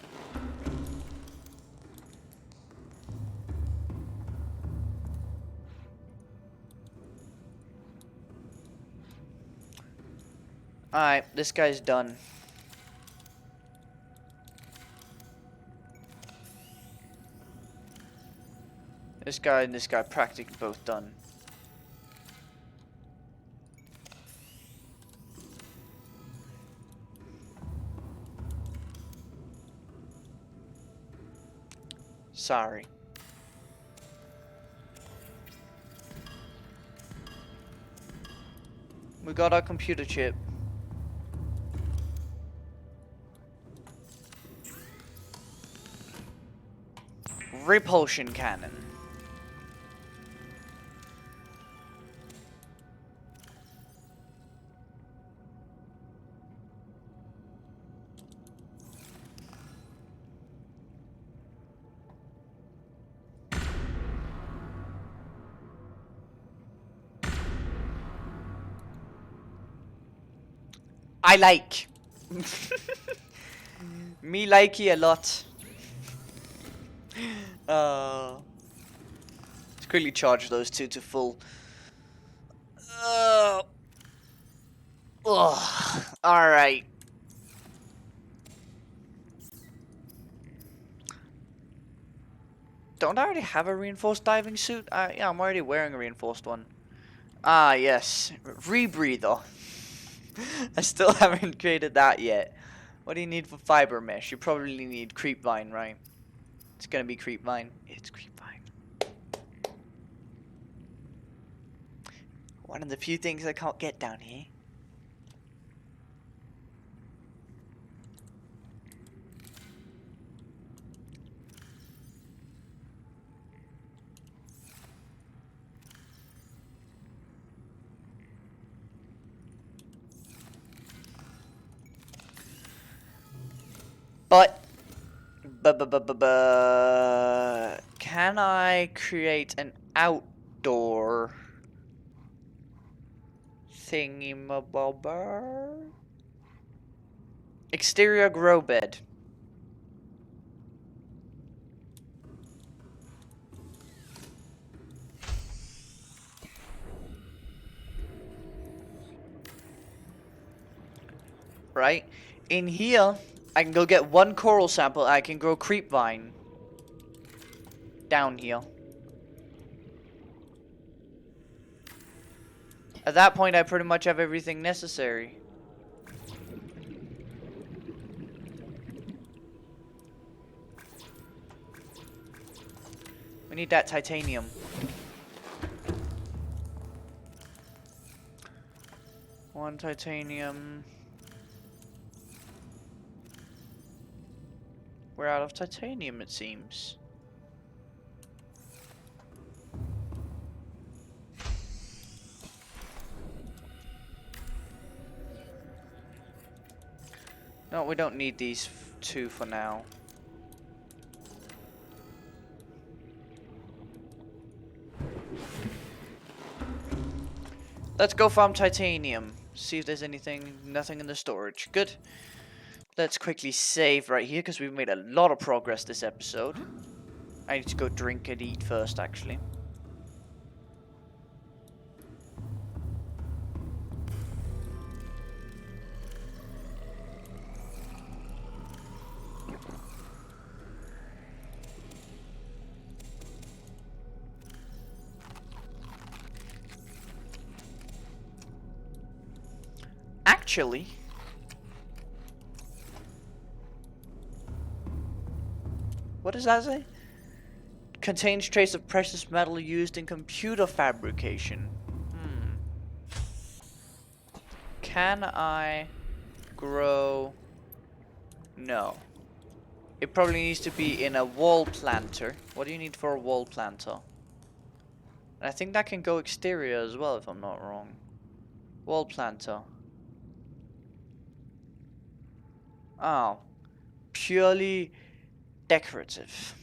Alright, this guy's done. This guy and this guy practically both done. Sorry. We got our computer chip. Repulsion cannon. I like. Me likey a lot. Let's quickly charge those two to full. Alright. Don't I already have a reinforced diving suit? Yeah, I'm already wearing a reinforced one. Ah, yes. Rebreather. I still haven't created that yet. What do you need for fiber mesh? You probably need creepvine, right? It's gonna be creepvine. It's creepvine. One of the few things I can't get down here. But can I create an outdoor thingy-mabobber? Exterior grow bed. Right? In here, I can go get one coral sample. I can grow creepvine. Down here. At that point, I pretty much have everything necessary. We need that titanium. One titanium. We're out of titanium, it seems. No, we don't need these two for now. Let's go farm titanium. See if there's nothing in the storage. Good. Let's quickly save right here because we've made a lot of progress this episode. I need to go drink and eat first, actually. Actually, what does that say? Contains trace of precious metal used in computer fabrication. Can I grow? No. It probably needs to be in a wall planter. What do you need for a wall planter? And I think that can go exterior as well, if I'm not wrong. Wall planter. Oh. Purely decorative.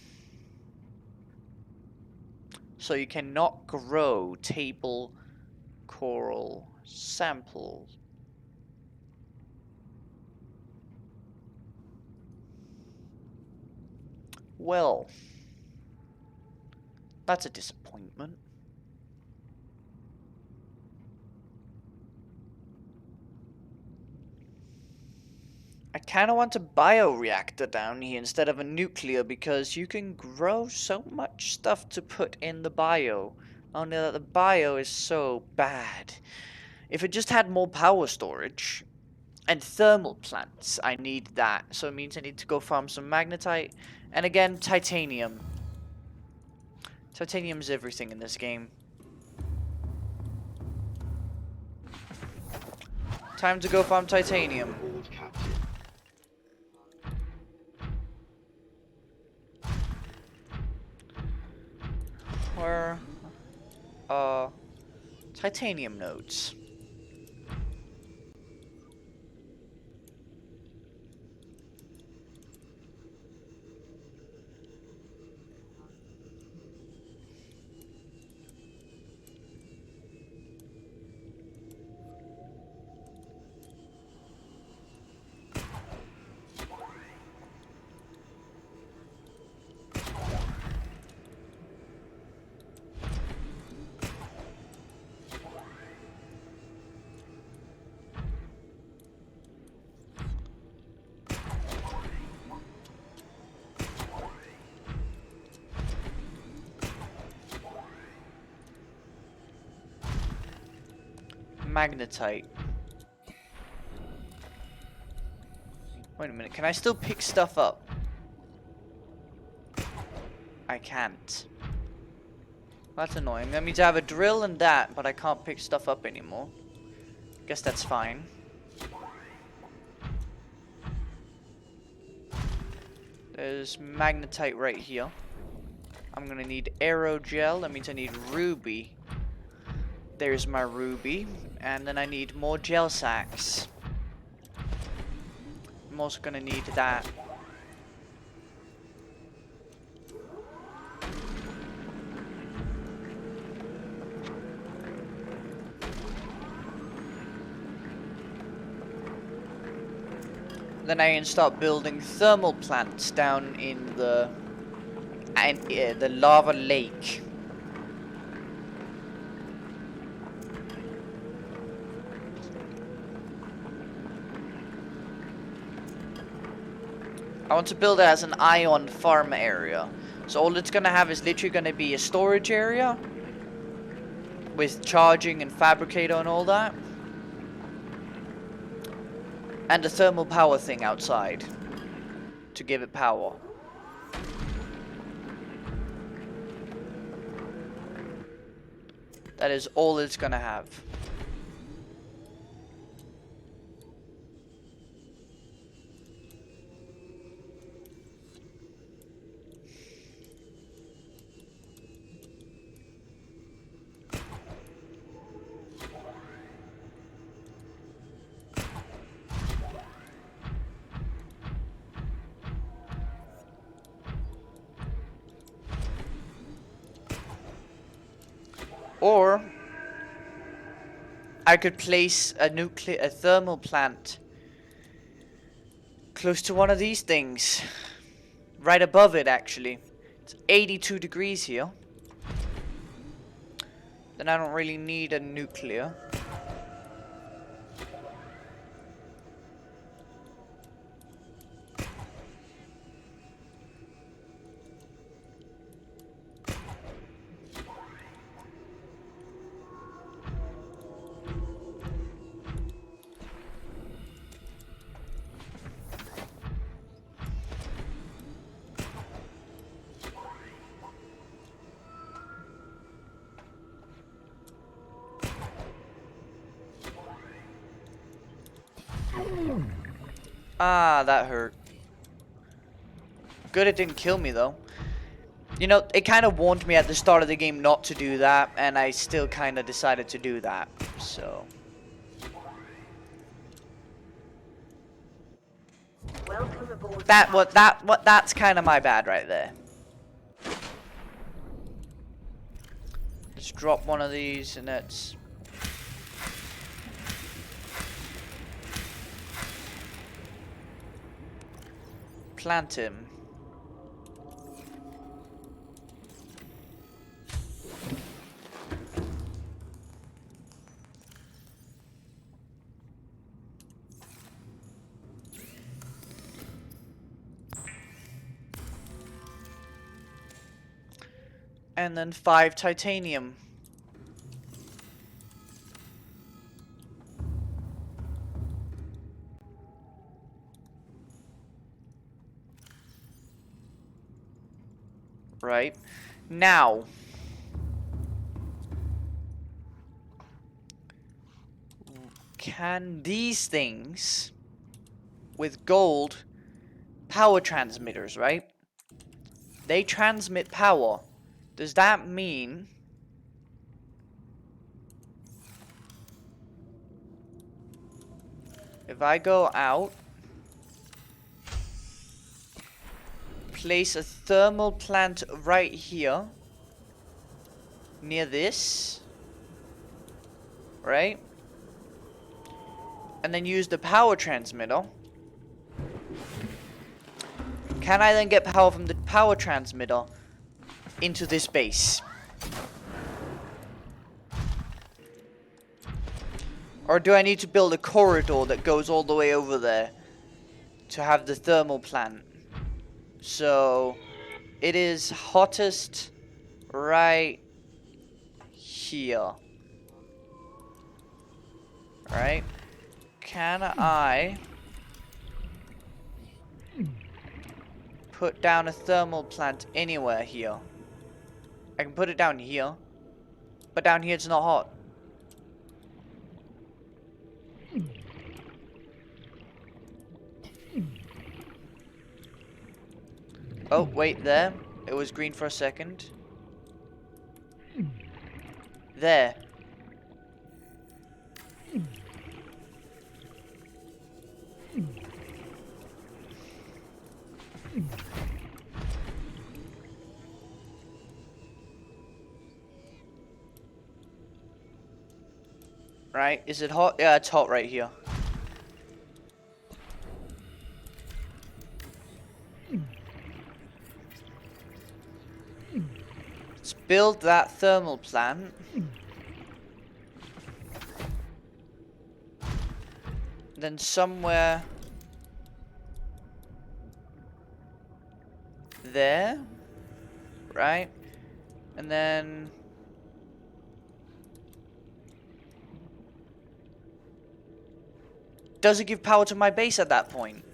So you cannot grow table coral samples. Well, that's a disappointment. I kind of want a bioreactor down here instead of a nuclear because you can grow so much stuff to put in the bio. Only that the bio is so bad. If it just had more power storage and thermal plants, I need that. So it means I need to go farm some magnetite. And again, titanium. Titanium's everything in this game. Time to go farm titanium. Aboard, Captain. Where titanium nodes. Magnetite. Wait a minute, can I still pick stuff up? I can't. That's annoying. That means I have a drill and that, but I can't pick stuff up anymore. Guess that's fine. There's magnetite right here. I'm gonna need aerogel. That means I need ruby. There's my ruby. And then I need more gel sacks. I'm also gonna need that. Then I can start building thermal plants down in the lava lake. I want to build it as an ion farm area. So all it's gonna have is literally gonna be a storage area with charging and fabricator and all that. And a thermal power thing outside to give it power. That is all it's gonna have. Or I could place a thermal plant close to one of these things. Right above it, actually. It's 82 degrees here. Then I don't really need a nuclear. Ah, that hurt. Good it didn't kill me though. You know, it kind of warned me at the start of the game not to do that, and I still kind of decided to do that, so. Welcome aboard. That's kind of my bad right there. Let's drop one of these and let's plant him. And then 5 titanium. Right. Now. Can these things with gold power transmitters, right? They transmit power. Does that mean if I go out, place a thermal plant right here, near this, right? And then use the power transmitter. Can I then get power from the power transmitter into this base? Or do I need to build a corridor that goes all the way over there to have the thermal plant? So it is hottest right here. Right? Can I put down a thermal plant anywhere here? I can put it down here, but down here it's not hot. Oh, wait, there. It was green for a second. There. Right, is it hot? Yeah, it's hot right here. Let's build that thermal plant. Then somewhere there, right? And then does it give power to my base at that point?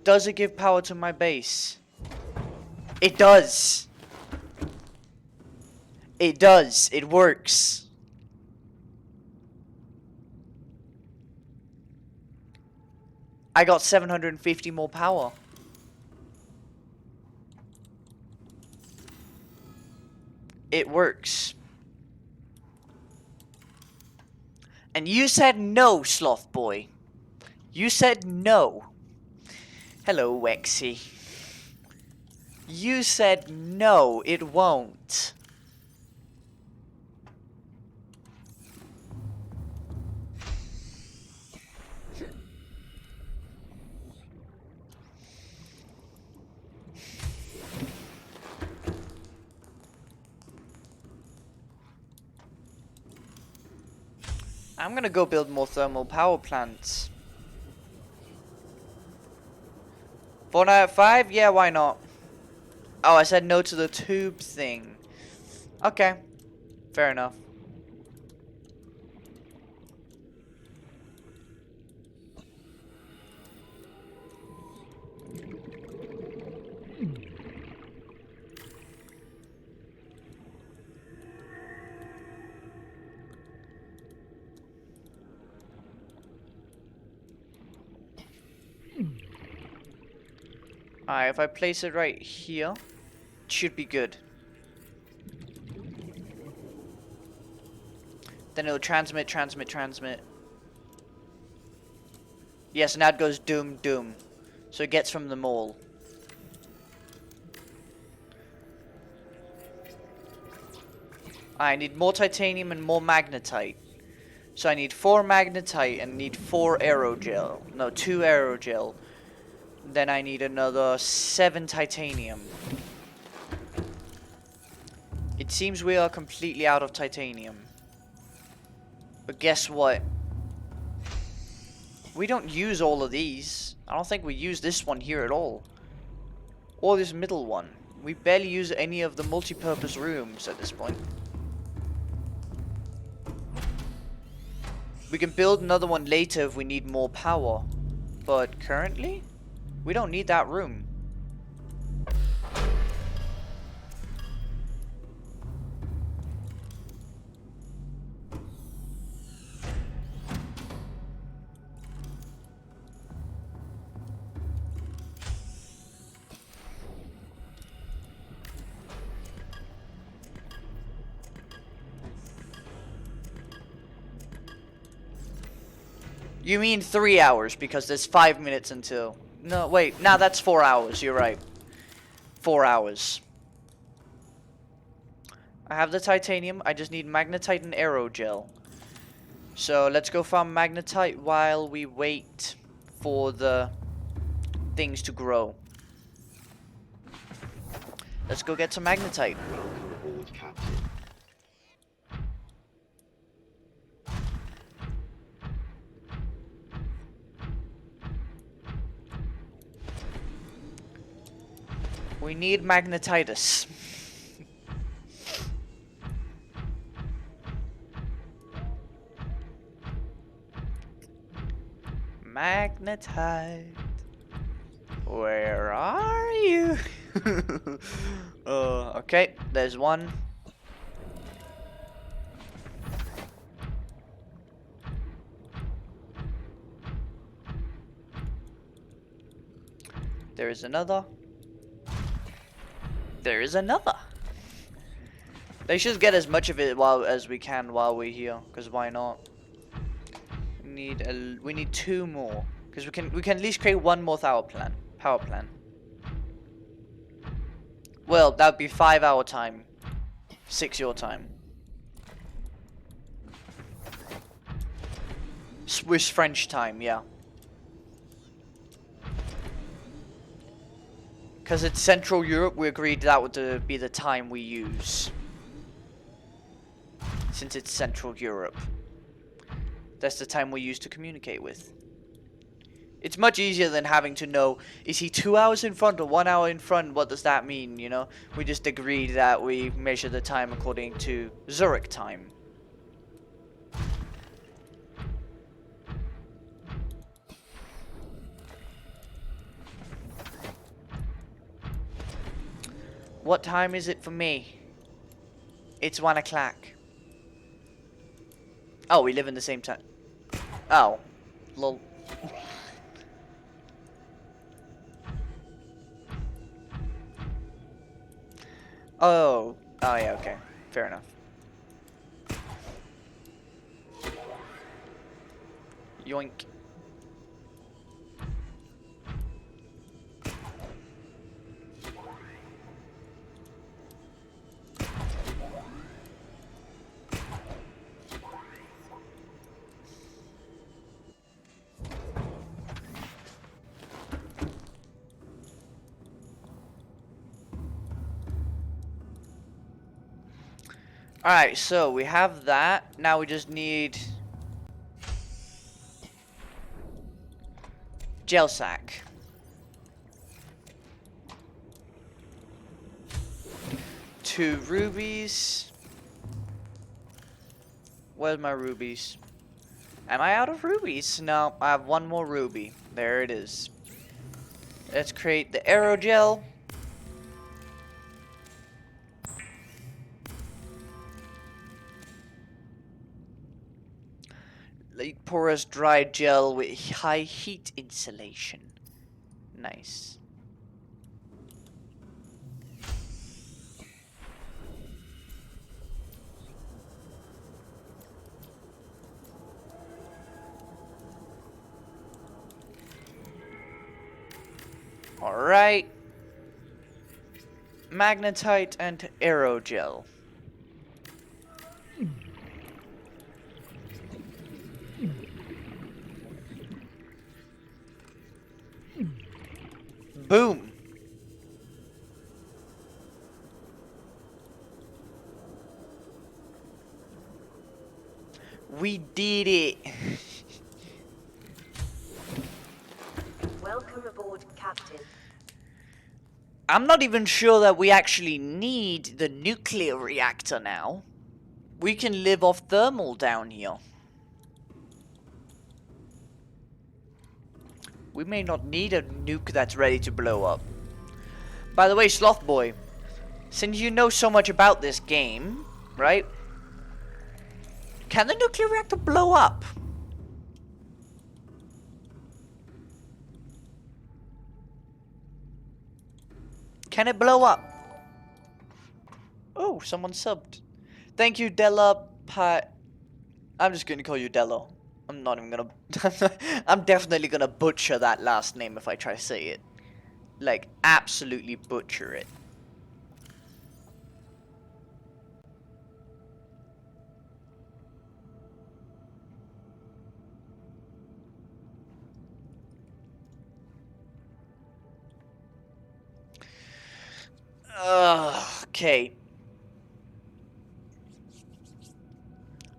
Does it give power to my base? It does. It does. It works. I got 750 more power. It works. And you said no, Sloth Boy. You said no. Hello, Wexy. You said no, it won't. I'm gonna go build more thermal power plants. 4 out of 5? Yeah, why not? Oh, I said no to the tube thing. Okay. Fair enough. Alright, if I place it right here, it should be good. Then it'll transmit. Yes, and now it goes doom, doom. So it gets from them all. I need more titanium and more magnetite. So I need 4 magnetite and need 4 aerogel. No, 2 aerogel. Then I need another 7 titanium. It seems we are completely out of titanium. But guess what? We don't use all of these. I don't think we use this one here at all. Or this middle one. We barely use any of the multi-purpose rooms at this point. We can build another one later if we need more power. But currently, we don't need that room. You mean 3 hours, because there's 5 minutes until... No, wait, now that's 4 hours, you're right. 4 hours. I have the titanium, I just need magnetite and aerogel. So let's go farm magnetite while we wait for the things to grow. Let's go get some magnetite. Welcome aboard, Captain. We need magnetitis. Magnetite. Where are you? Okay, there's one. There is another. There is another. They should get as much of it as we can while we're here, because why not? We need 2 more, because we can at least create 1 more power plant. Well, that would be 5 our time, 6 your time. Swiss French time, yeah. Because it's Central Europe, we agreed that would be the time we use. Since it's Central Europe. That's the time we use to communicate with. It's much easier than having to know, is he 2 hours in front or 1 hour in front? What does that mean, you know? We just agreed that we measure the time according to Zurich time. What time is it for me? It's 1 o'clock. Oh, we live in the same time. Oh. Lol. Oh. Oh, yeah, okay. Fair enough. Yoink. Alright, so we have that. Now we just need gel sack. Two rubies. Where's my rubies? Am I out of rubies? No, I have 1 more ruby. There it is. Let's create the aerogel. Light porous dry gel with high heat insulation. Nice. Alright. Magnetite and aerogel. Boom. We did it. Welcome aboard, Captain. I'm not even sure that we actually need the nuclear reactor now. We can live off thermal down here. We may not need a nuke that's ready to blow up. By the way, Sloth Boy, since you know so much about this game, right? Can the nuclear reactor blow up? Can it blow up? Oh, someone subbed. Thank you, Della Pi. I'm just gonna call you Dello. I'm not even gonna. I'm definitely gonna butcher that last name if I try to say it. Like, absolutely butcher it. Okay.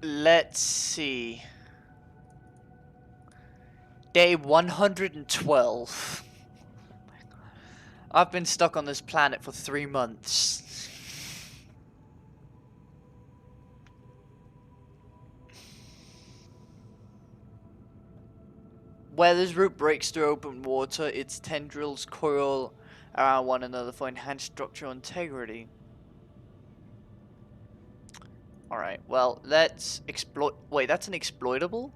Let's see. Day 112. I've been stuck on this planet for 3 months. Where this route breaks through open water, its tendrils coil around one another for enhanced structural integrity. Alright, well, let's exploit. Wait, that's an exploitable?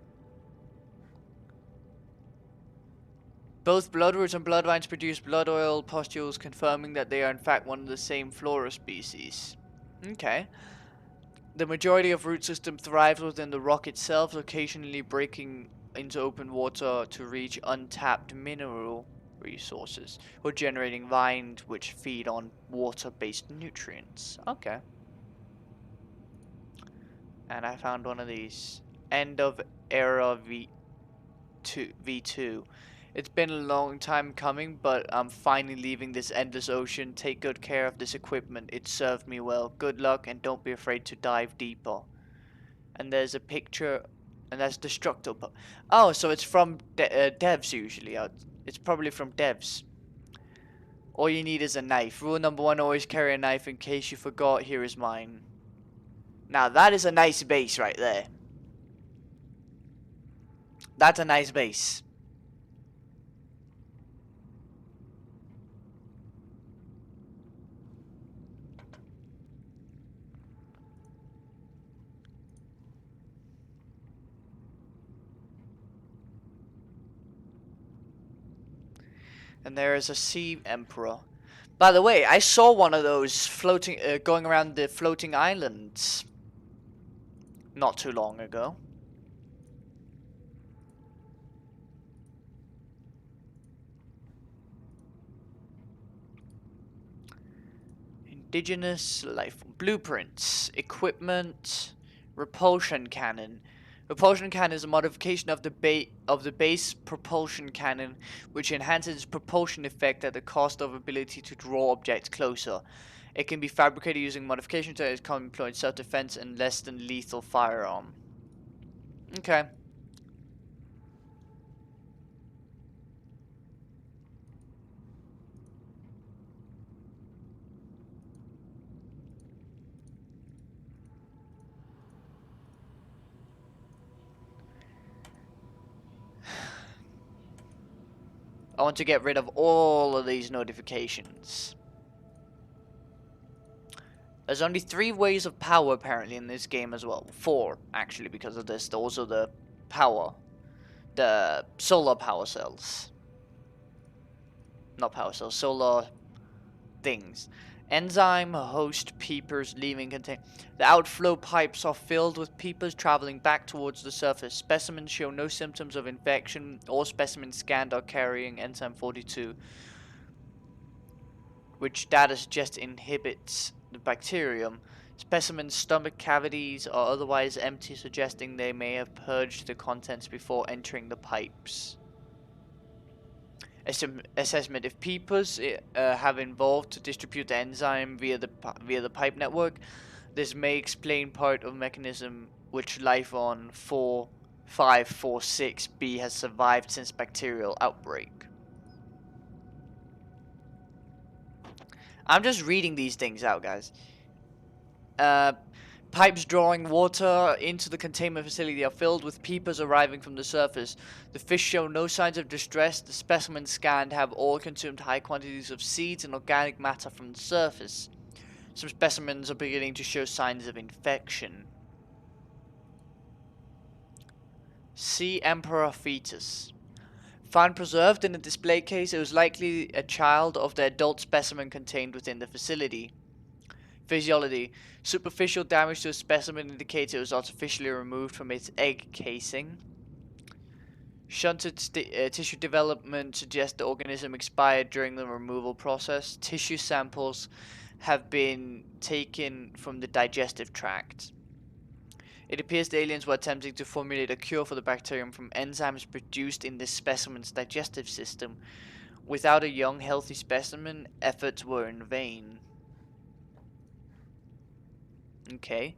Both bloodroots and bloodvines produce blood oil pustules, confirming that they are in fact one of the same flora species. Okay. The majority of root system thrives within the rock itself, occasionally breaking into open water to reach untapped mineral resources, or generating vines which feed on water-based nutrients. Okay. And I found one of these. End of era V2. It's been a long time coming, but I'm finally leaving this endless ocean. Take good care of this equipment. It served me well. Good luck, and don't be afraid to dive deeper. And there's a picture, and that's Destructo. Oh, so it's from devs usually. It's probably from devs. All you need is a knife. Rule number 1, always carry a knife. In case you forgot, here is mine. Now that is a nice base right there. That's a nice base. And there is a sea emperor. By the way, I saw one of those floating, going around the floating islands not too long ago. Indigenous life blueprints, equipment, repulsion cannon. Repulsion cannon is a modification of the base propulsion cannon, which enhances its propulsion effect at the cost of ability to draw objects closer. It can be fabricated using modifications that is commonly employed in self-defense and less than lethal firearm. Okay. I want to get rid of all of these notifications. There's only 3 ways of power apparently in this game as well. 4 actually, because of this. Also the power. The solar power cells. Not power cells, solar things. Enzyme, host, peepers, leaving contain. The outflow pipes are filled with peepers traveling back towards the surface. Specimens show no symptoms of infection. All specimens scanned are carrying enzyme 42, which data suggests inhibits the bacterium. Specimens' stomach cavities are otherwise empty, suggesting they may have purged the contents before entering the pipes. Assessment: if peepers have evolved to distribute the enzyme via the pipe network, this may explain part of the mechanism which life on 4546b has survived since bacterial outbreak. I'm just reading these things out, guys. Pipes drawing water into the containment facility are filled with peepers arriving from the surface. The fish show no signs of distress. The specimens scanned have all consumed high quantities of seeds and organic matter from the surface. Some specimens are beginning to show signs of infection. Sea Emperor fetus. Found preserved in a display case, it was likely a child of the adult specimen contained within the facility. Physiology. Superficial damage to a specimen indicates it was artificially removed from its egg casing. Shunted tissue development suggests the organism expired during the removal process. Tissue samples have been taken from the digestive tract. It appears the aliens were attempting to formulate a cure for the bacterium from enzymes produced in this specimen's digestive system. Without a young, healthy specimen, efforts were in vain. Okay.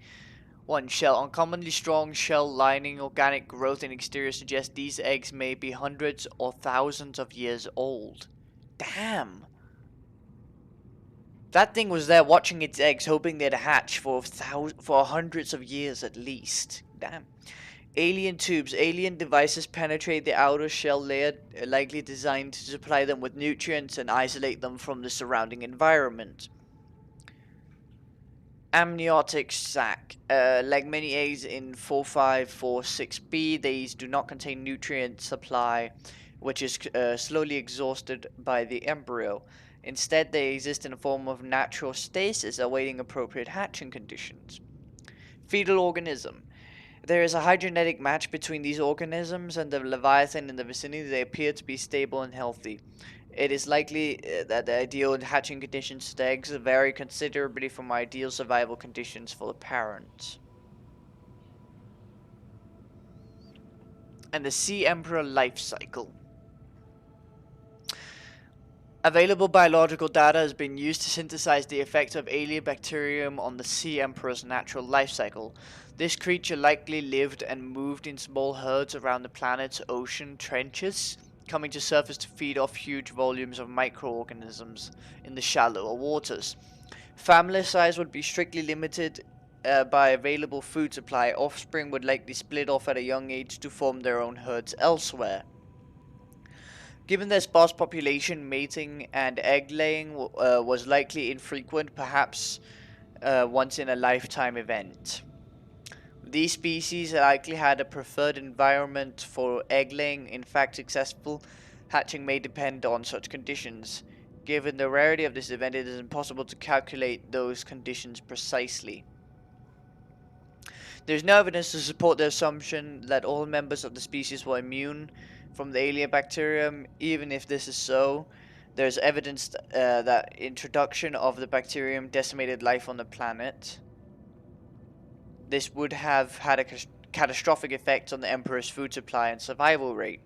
1. Shell. Uncommonly strong shell lining. Organic growth in exterior suggests these eggs may be hundreds or thousands of years old. Damn. That thing was there watching its eggs, hoping they'd hatch for hundreds of years at least. Damn. Alien tubes. Alien devices penetrate the outer shell layer, likely designed to supply them with nutrients and isolate them from the surrounding environment. Amniotic sac. Like many eggs in 4546b, these do not contain nutrient supply, which is slowly exhausted by the embryo. Instead, they exist in a form of natural stasis, awaiting appropriate hatching conditions. Fetal organism. There is a high genetic match between these organisms and the leviathan in the vicinity. They appear to be stable and healthy. It is likely that the ideal hatching conditions for the eggs vary considerably from ideal survival conditions for the parent. And the Sea Emperor life cycle. Available biological data has been used to synthesize the effect of alien bacterium on the Sea Emperor's natural life cycle. This creature likely lived and moved in small herds around the planet's ocean trenches, coming to surface to feed off huge volumes of microorganisms in the shallower waters. Family size would be strictly limited by available food supply. Offspring would likely split off at a young age to form their own herds elsewhere. Given their sparse population, mating and egg laying was likely infrequent, perhaps once in a lifetime event. These species likely had a preferred environment for egg laying. In fact, successful hatching may depend on such conditions. Given the rarity of this event, it is impossible to calculate those conditions precisely. There is no evidence to support the assumption that all members of the species were immune from the alien bacterium. Even if this is so, there is evidence that introduction of the bacterium decimated life on the planet. This would have had a catastrophic effect on the Emperor's food supply and survival rate.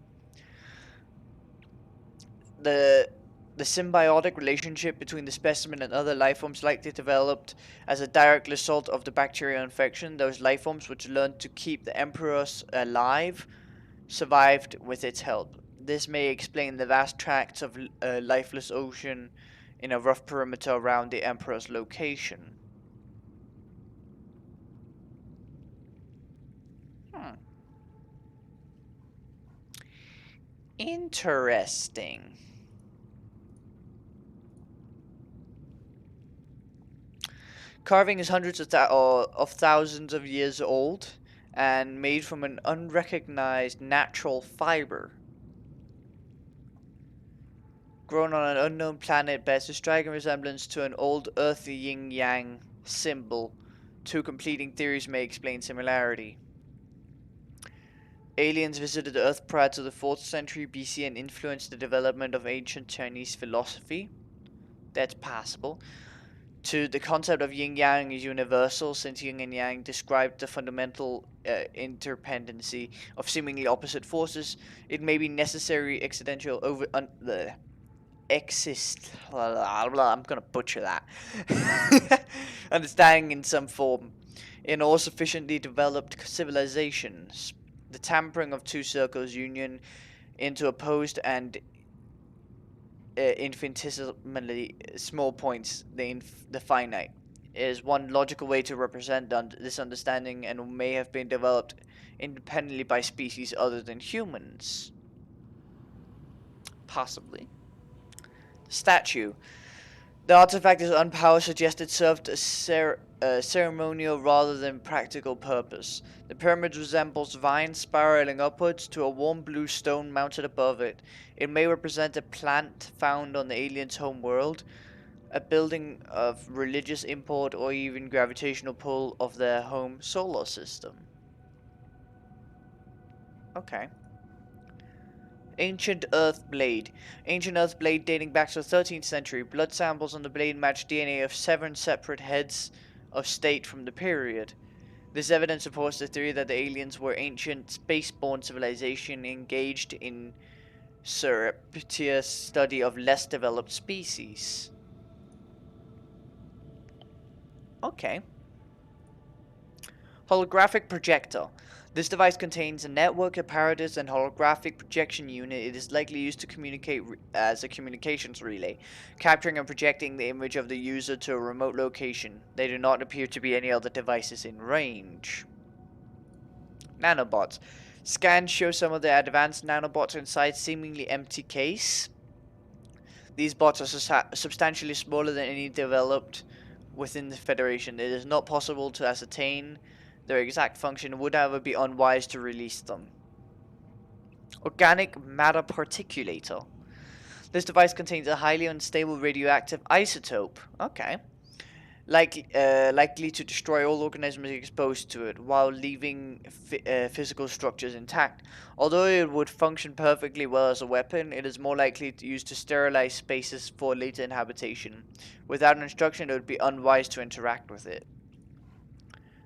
The symbiotic relationship between the specimen and other life forms likely developed as a direct result of the bacterial infection. Those life forms which learned to keep the Emperor alive survived with its help. This may explain the vast tracts of lifeless ocean in a rough perimeter around the Emperor's location. Interesting. Carving is hundreds of thousands of years old and made from an unrecognized natural fiber. Grown on an unknown planet, bears a striking resemblance to an old earthly yin-yang symbol. Two competing theories may explain similarity. Aliens visited Earth prior to the 4th century BC and influenced the development of ancient Chinese philosophy. That's possible. 2. The concept of yin-yang is universal, since yin and yang describe the fundamental interdependency of seemingly opposite forces. It may be necessary existential I'm gonna butcher that. Understanding in some form. In all sufficiently developed civilizations, the tampering of two circles union into opposed and infinitesimally small points, the finite. is one logical way to represent this understanding and may have been developed independently by species other than humans. Possibly. Statue. The artifact is unpowered, suggested served a ceremonial rather than practical purpose. The pyramid resembles vines spiraling upwards to a warm blue stone mounted above it. It may represent a plant found on the alien's home world, a building of religious import, or even gravitational pull of their home solar system. Okay. Ancient Earth Blade. Ancient Earth Blade dating back to the 13th century. Blood samples on the blade match DNA of 7 separate heads of state from the period. This evidence supports the theory that the aliens were ancient space-borne civilization engaged in surreptitious study of less developed species. Okay. Holographic projector. This device contains a network apparatus and holographic projection unit. It is likely used to communicate as a communications relay, capturing and projecting the image of the user to a remote location. They do not appear to be any other devices in range. Nanobots. Scans show some of the advanced nanobots inside seemingly empty case. These bots are substantially smaller than any developed within the Federation. It is not possible to ascertain their exact function, would however be unwise to release them. Organic matter particulator. This device contains a highly unstable radioactive isotope. Okay. Likely to destroy all organisms exposed to it, while leaving physical structures intact. Although it would function perfectly well as a weapon, it is more likely to use to sterilize spaces for later inhabitation. Without instruction, it would be unwise to interact with it.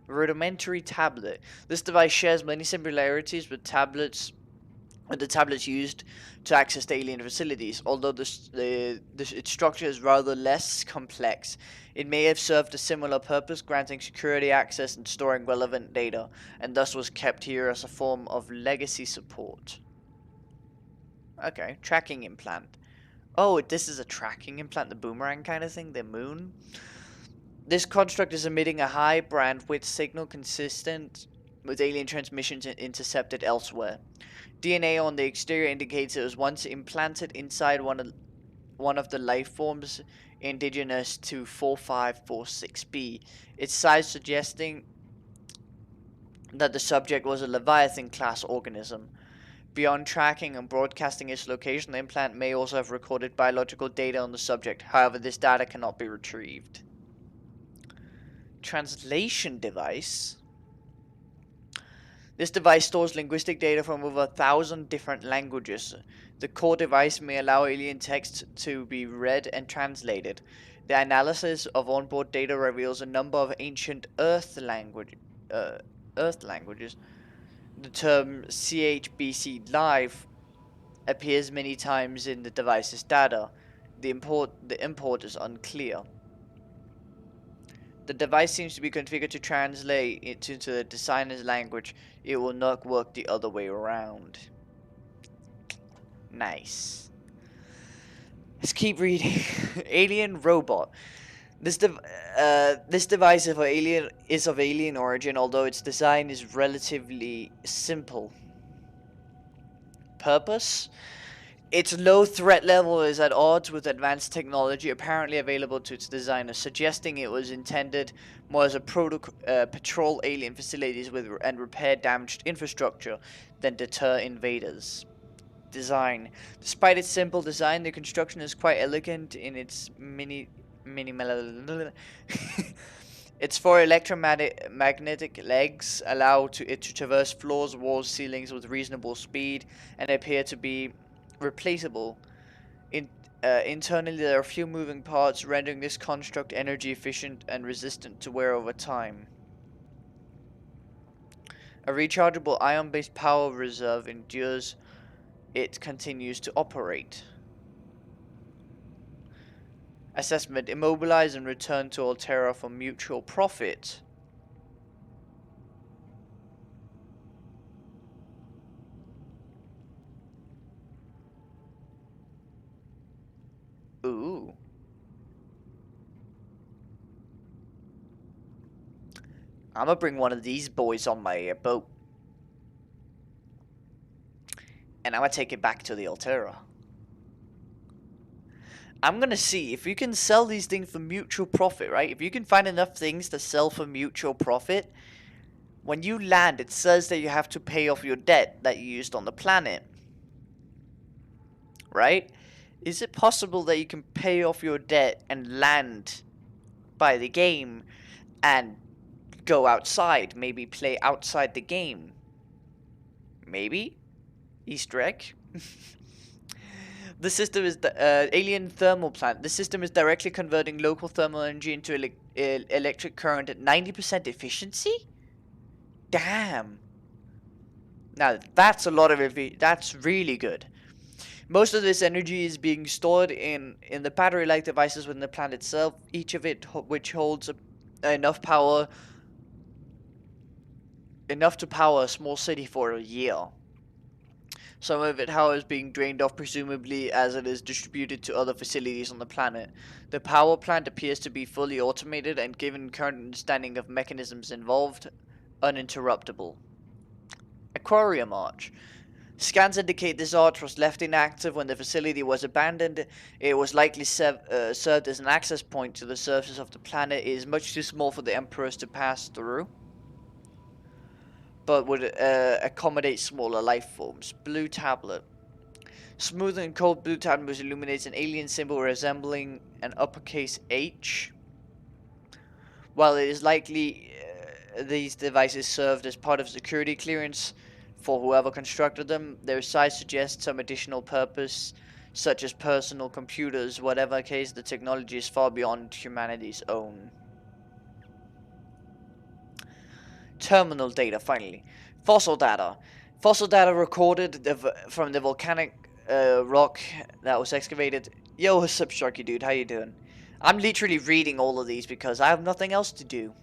Rudimentary tablet. This device shares many similarities with the tablets used to access alien facilities. Although its structure is rather less complex, it may have served a similar purpose, granting security access and storing relevant data, and thus was kept here as a form of legacy support. Okay, tracking implant. Oh, this is a tracking implant, the boomerang kind of thing, the moon. This construct is emitting a high bandwidth signal consistent with alien transmissions intercepted elsewhere. DNA on the exterior indicates it was once implanted inside one of the life forms indigenous to 4546b. Its size suggesting that the subject was a Leviathan-class organism. Beyond tracking and broadcasting its location, the implant may also have recorded biological data on the subject. However, this data cannot be retrieved. Translation device. This device stores linguistic data from over 1,000 different languages. The core device may allow alien text to be read and translated. The analysis of onboard data reveals a number of ancient Earth languages. The term CHBC Live appears many times in the device's data. The import is unclear. The device seems to be configured to translate it into the designer's language. It will not work the other way around. Nice. Let's keep reading. Alien robot. This device is of alien origin, although its design is relatively simple. Purpose? Its low threat level is at odds with advanced technology apparently available to its designer, suggesting it was intended more as a patrol alien facilities and repair damaged infrastructure than deter invaders. Design. Despite its simple design, the construction is quite elegant in its Its four electromagnetic legs allow it to traverse floors, walls, ceilings with reasonable speed, and appear to be replaceable. Internally, there are few moving parts, rendering this construct energy efficient and resistant to wear over time. A rechargeable ion-based power reserve ensures it continues to operate. Assessment: immobilize and return to Altera for mutual profit. Ooh. I'm gonna bring one of these boys on my boat. And I'm gonna take it back to the Altera. I'm gonna see if you can sell these things for mutual profit, right? If you can find enough things to sell for mutual profit, when you land, it says that you have to pay off your debt that you used on the planet. Right? Is it possible that you can pay off your debt and land by the game and go outside? Maybe play outside the game? Maybe? Easter egg? The system is the alien thermal plant. The system is directly converting local thermal energy into electric current at 90% efficiency? Damn. Now that's a lot of that's really good. Most of this energy is being stored in the battery-like devices within the planet itself, each of it which holds enough to power a small city for a year. Some of it, however, is being drained off, presumably as it is distributed to other facilities on the planet. The power plant appears to be fully automated and, given current understanding of mechanisms involved, uninterruptible. Aquarium Arch. Scans indicate this arch was left inactive when the facility was abandoned. It was likely served as an access point to the surface of the planet. It is much too small for the Emperors to pass through, but would accommodate smaller life forms. Blue tablet. Smooth and cold blue tablet illuminates an alien symbol resembling an uppercase H. While it is likely these devices served as part of security clearance for whoever constructed them, their size suggests some additional purpose, such as personal computers. Whatever case, the technology is far beyond humanity's own. Terminal data, finally. Fossil data. Fossil data recorded from the volcanic rock that was excavated. Yo, what's up, Sharky dude? How you doing? I'm literally reading all of these because I have nothing else to do.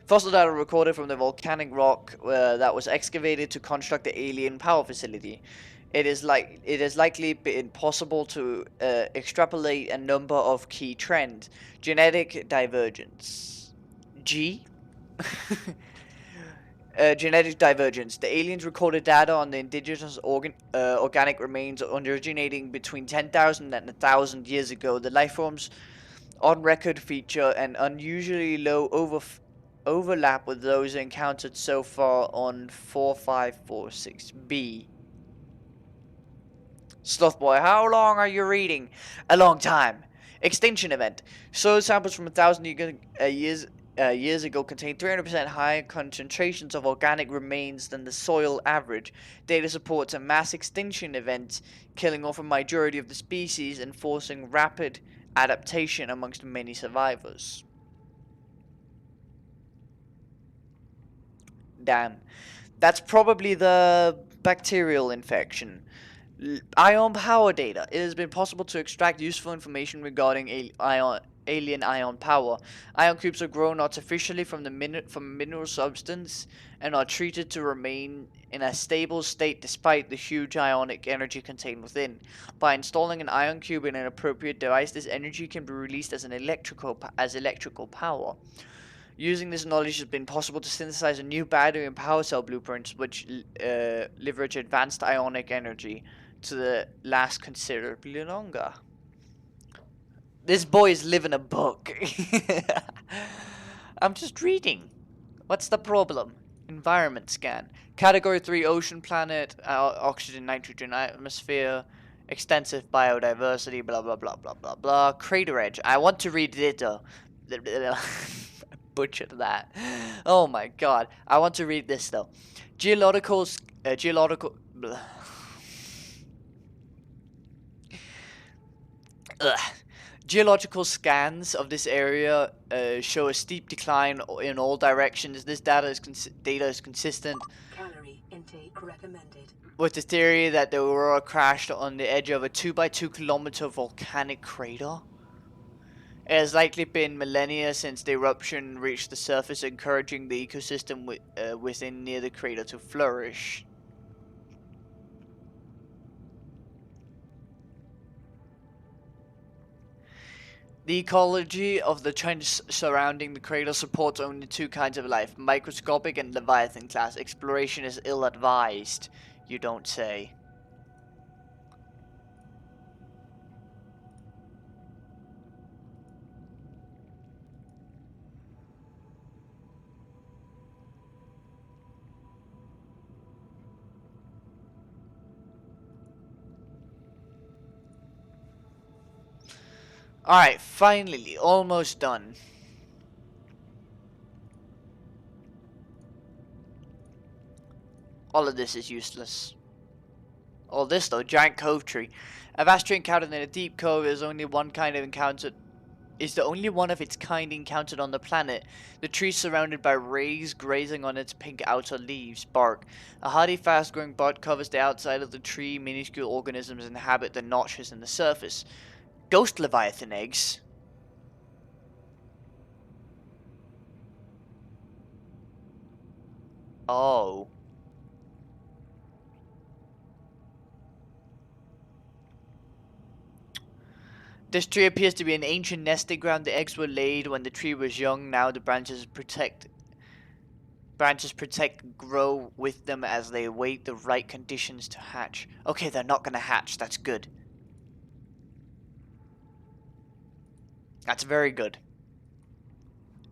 Fossil data recorded from the volcanic rock that was excavated to construct the alien power facility. It is likely been possible to extrapolate a number of key trends. Genetic divergence. G. Genetic divergence. The aliens recorded data on the indigenous organic remains originating between 10,000 and 1,000 years ago. The life forms on record feature an unusually low overlap with those encountered so far on 4546b. Slothboy, how long are you reading? A long time. Extinction event. Soil samples from 1,000 years ago contain 300% higher concentrations of organic remains than the soil average. Data supports a mass extinction event, killing off a majority of the species and forcing rapid adaptation amongst many survivors. Damn. That's probably the bacterial infection. Ion power data. It has been possible to extract useful information regarding alien ion power. Ion cubes are grown artificially from mineral substance and are treated to remain in a stable state despite the huge ionic energy contained within. By installing an ion cube in an appropriate device, this energy can be released as electrical power. Using this knowledge, it has been possible to synthesize a new battery and power cell blueprints which leverage advanced ionic energy to last considerably longer. This boy is living a book. I'm just reading. What's the problem? Environment scan. Category 3 ocean planet, oxygen, nitrogen atmosphere, extensive biodiversity, blah blah blah blah blah blah. Crater edge. I want to read it though. Butchered that. Oh my god. I want to read this though. Geological blah. Ugh. Geological scans of this area show a steep decline in all directions. This data is consistent Calorie intake recommended. with the theory that the aurora crashed on the edge of a 2x2 kilometer volcanic crater. It has likely been millennia since the eruption reached the surface, encouraging the ecosystem within near the crater to flourish. The ecology of the trench surrounding the crater supports only two kinds of life, microscopic and Leviathan class. Exploration is ill-advised, you don't say. Alright, finally, almost done. All of this is useless. All this though, giant cove tree. A vast tree encountered in a deep cove is only one kind of encountered is the only one of its kind encountered on the planet. The tree is surrounded by rays grazing on its pink outer leaves, bark. A hardy, fast-growing bud covers the outside of the tree. Minuscule organisms inhabit the notches in the surface. Ghost Leviathan eggs? Oh. This tree appears to be an ancient nesting ground. The eggs were laid when the tree was young. Now the branches protect grow with them as they await the right conditions to hatch. Okay, they're not gonna hatch. That's good. That's very good.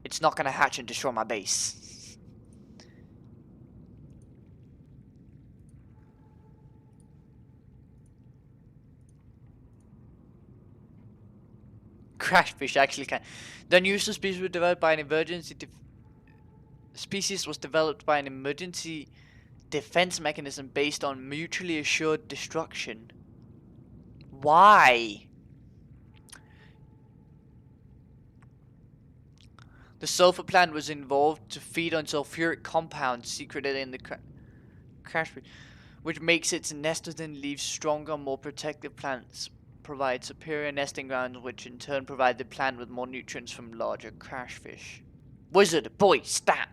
It's not gonna hatch and destroy my base. Crashfish actually can. The unusual species was developed by an emergency defense mechanism based on mutually assured destruction. Why? The sulfur plant was involved to feed on sulfuric compounds secreted in the crashfish, which makes its nest within leaves stronger, more protective. Plants provide superior nesting grounds, which in turn provide the plant with more nutrients from larger crashfish. Wizard, boy, stat!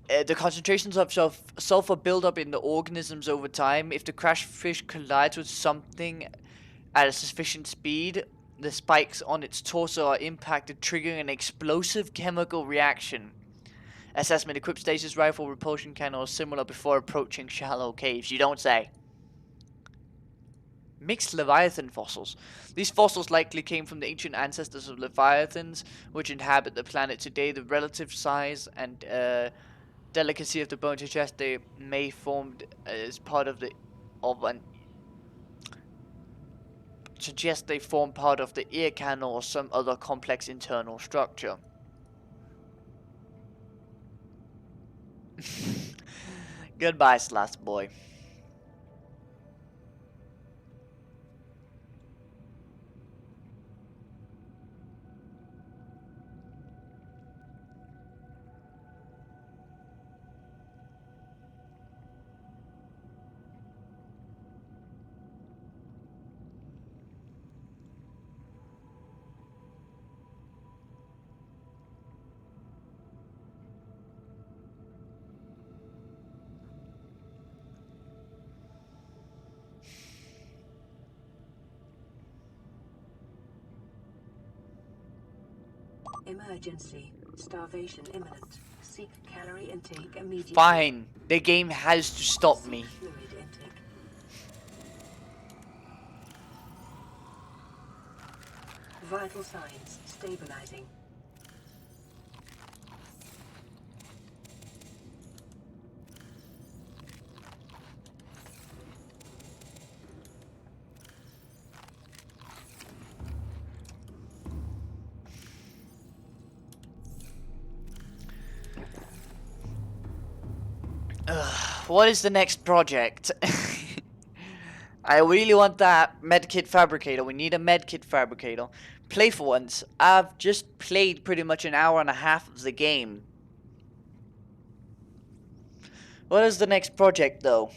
The concentrations of sulfur build up in the organisms over time. If the crashfish collides with something at a sufficient speed, the spikes on its torso are impacted, triggering an explosive chemical reaction. Assessment: equip stasis rifle, repulsion cannon, or similar before approaching shallow caves. You don't say. Mixed Leviathan fossils. These fossils likely came from the ancient ancestors of Leviathans, which inhabit the planet today. The relative size and delicacy of the bone suggests they may formed as part of the suggests they form part of the ear canal or some other complex internal structure. Goodbye, Slash boy. Emergency. Starvation imminent. Seek calorie intake immediately. Fine. The game has to stop me. Fluid intake. Vital signs stabilizing. What is the next project? I really want that medkit fabricator. We need a medkit fabricator. Play for once. I've just played pretty much an hour and a half of the game. What is the next project though?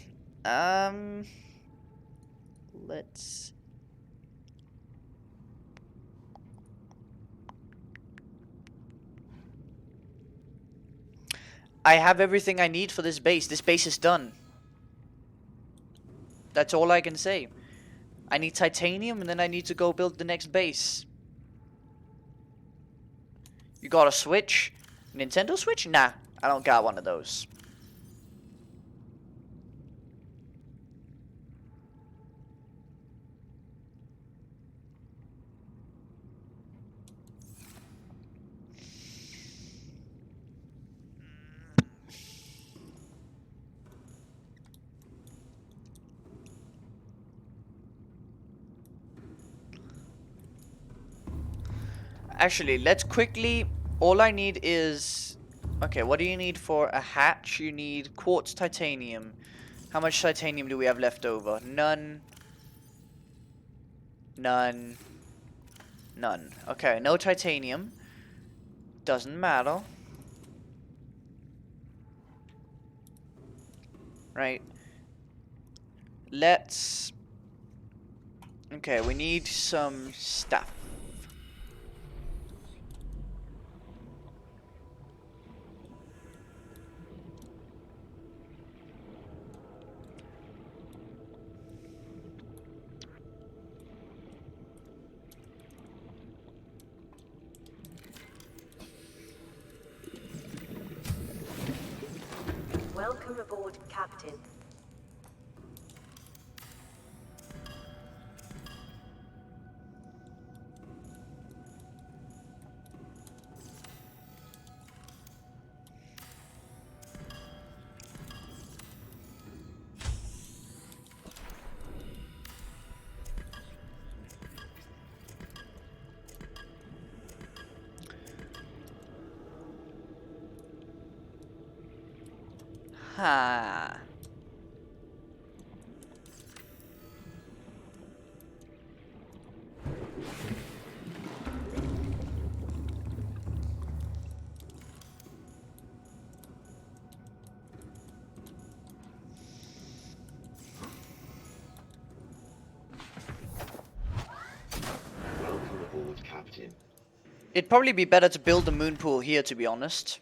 Let's... I have everything I need for this base. This base is done. That's all I can say. I need titanium and then I need to go build the next base. You got a Switch? Nintendo Switch? Nah, I don't got one of those. Actually, let's quickly... All I need is... Okay, what do you need for a hatch? You need quartz titanium. How much titanium do we have left over? None. None. None. Okay, no titanium. Doesn't matter. Right. Let's... Okay, we need some stuff. Welcome aboard, Captain. Ha. Welcome aboard, Captain. It'd probably be better to build the moon pool here, to be honest.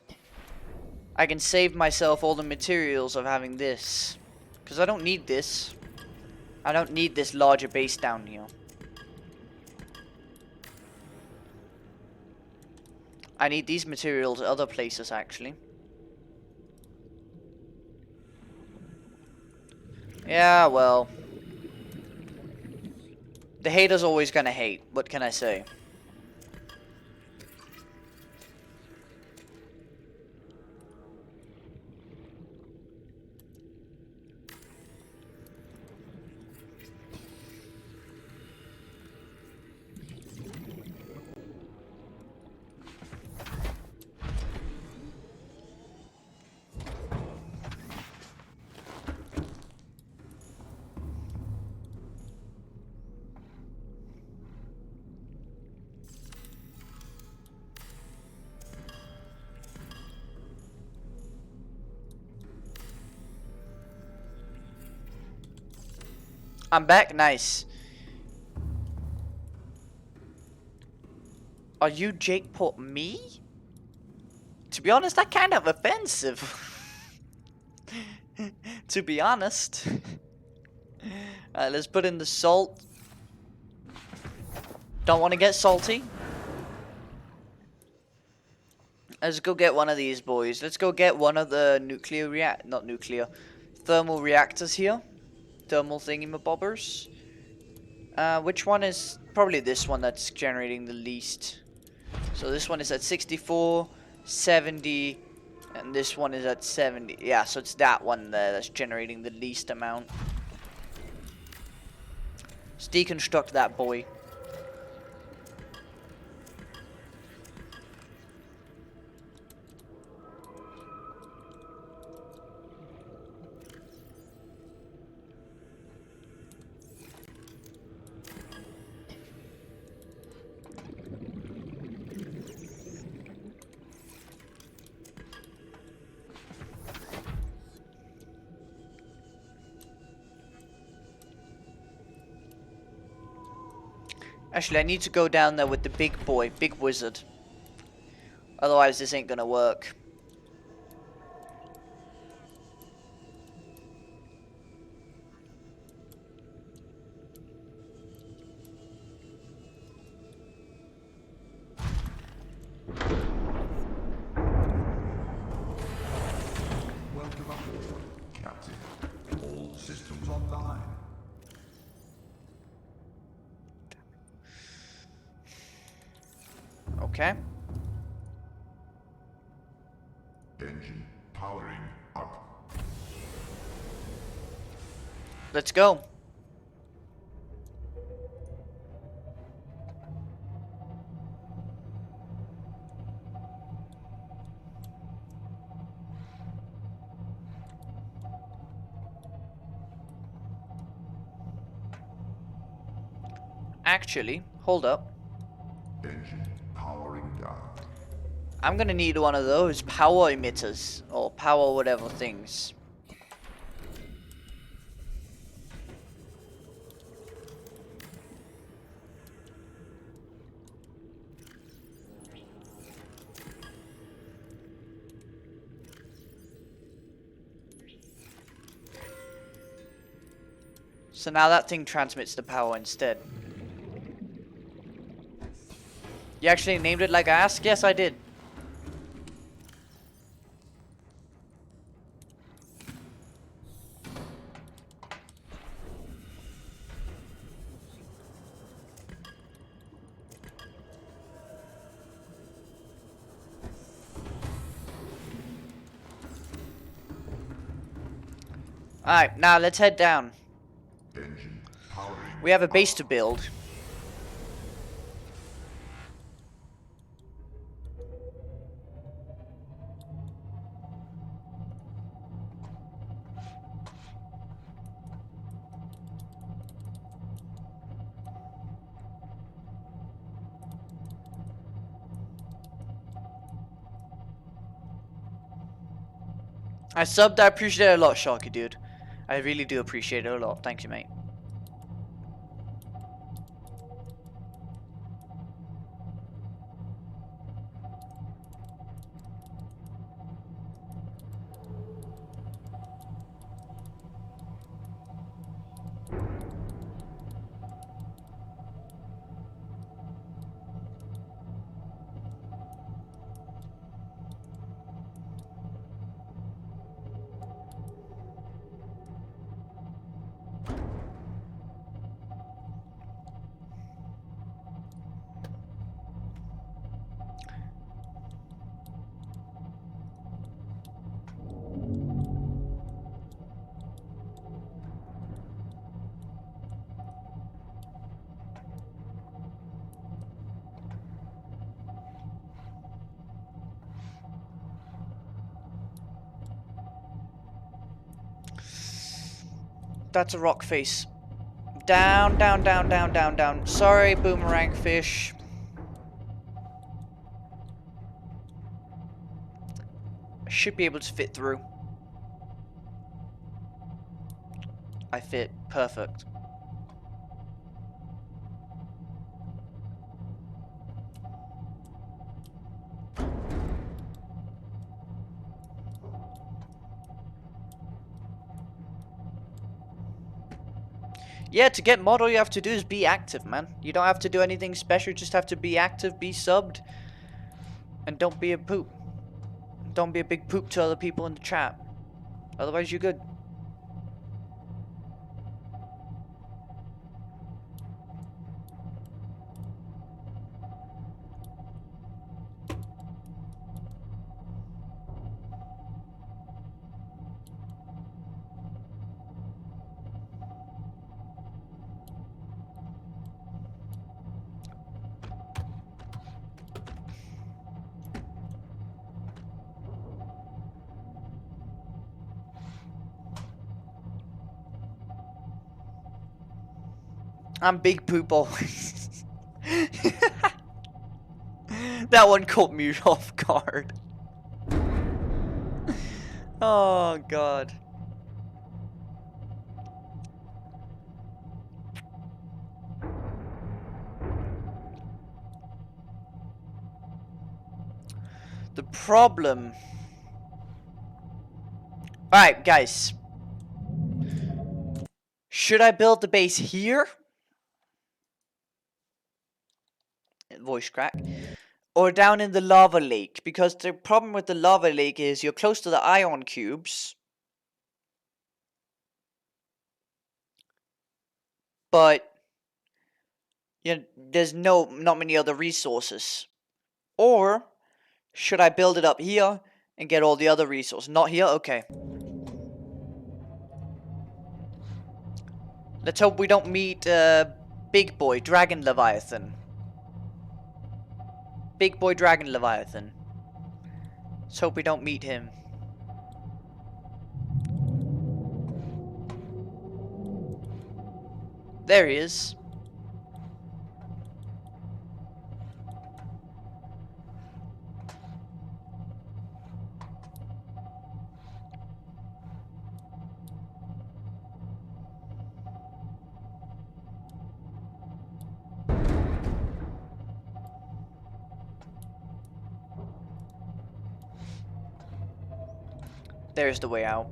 I can save myself all the materials of having this. Because I don't need this. I don't need this larger base down here. I need these materials other places, actually. Yeah, well. The hater's always gonna hate. What can I say? I'm back, nice. Are you Jake Paul? Me? To be honest, that's kind of offensive. To be honest. Alright, let's put in the salt. Don't want to get salty. Let's go get one of these boys. Let's go get one of the thermal reactors here. Thermal thingamabobbers. Which one is probably this one that's generating the least? So this one is at 64, 70, and this one is at 70. Yeah, so it's that one there that's generating the least amount. Let's deconstruct that boy. Actually, I need to go down there with the big boy, big wizard. Otherwise, this ain't gonna work. Okay. Engine powering up. Let's go. Actually, hold up. Engine powering down. I'm gonna need one of those power emitters, or power whatever things. So now that thing transmits the power instead. You actually named it like I asked? Yes, I did. Alright, now let's head down. Engine powering. We have a base to build. I subbed, I appreciate it a lot, Sharky dude. I really do appreciate it a lot. Thank you, mate. That's a rock face. Down, down, down, down, down, down. Sorry, boomerang fish. I should be able to fit through. I fit. Perfect. Yeah, to get mod, all you have to do is be active, man. You don't have to do anything special, just have to be active, be subbed, and don't be a poop. Don't be a big poop to other people in the chat. Otherwise, you're good. I'm big poop always. That one caught me off guard. Oh, God. The problem... Alright, guys. Should I build the base here? Voice crack. Or down in the lava lake? Because the problem with the lava lake is you're close to the ion cubes. But... there's not many other resources. Or should I build it up here and get all the other resources? Not here? Okay. Let's hope we don't meet Big Boy Dragon Leviathan. Big Boy Dragon Leviathan. Let's hope we don't meet him. There he is. There's the way out.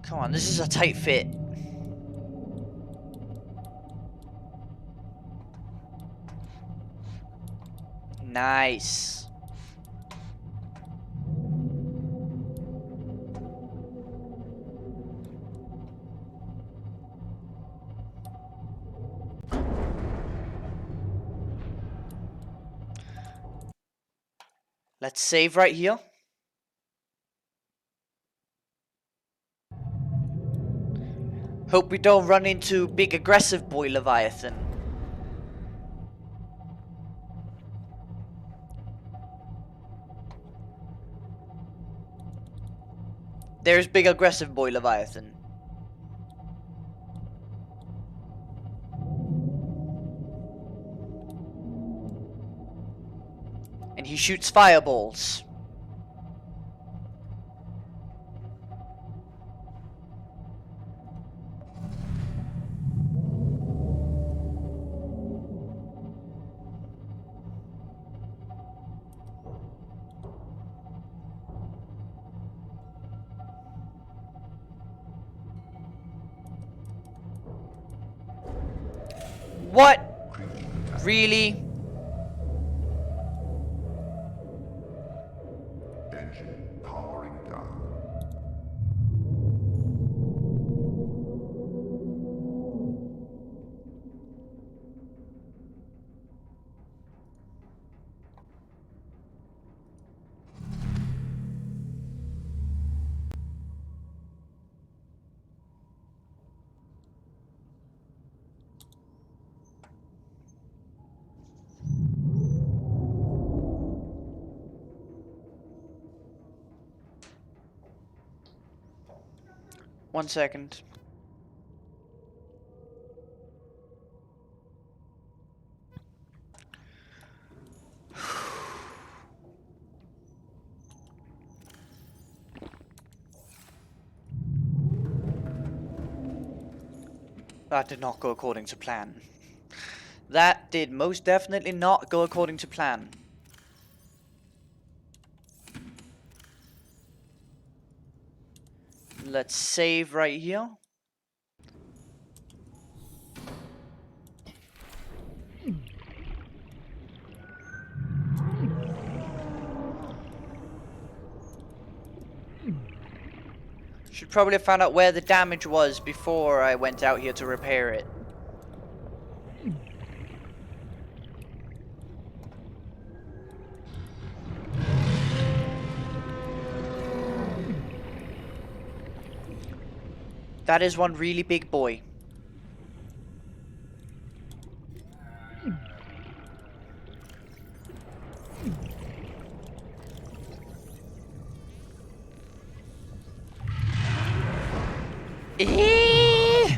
Come on, this is a tight fit. Nice. Let's save right here. Hope we don't run into big aggressive boy Leviathan. There's big aggressive boy Leviathan. And he shoots fireballs. What? Really? Engine powering down. One second. That did not go according to plan. That did most definitely not go according to plan. Let's save right here. Should probably have found out where the damage was before I went out here to repair it. That is one really big boy. Eh.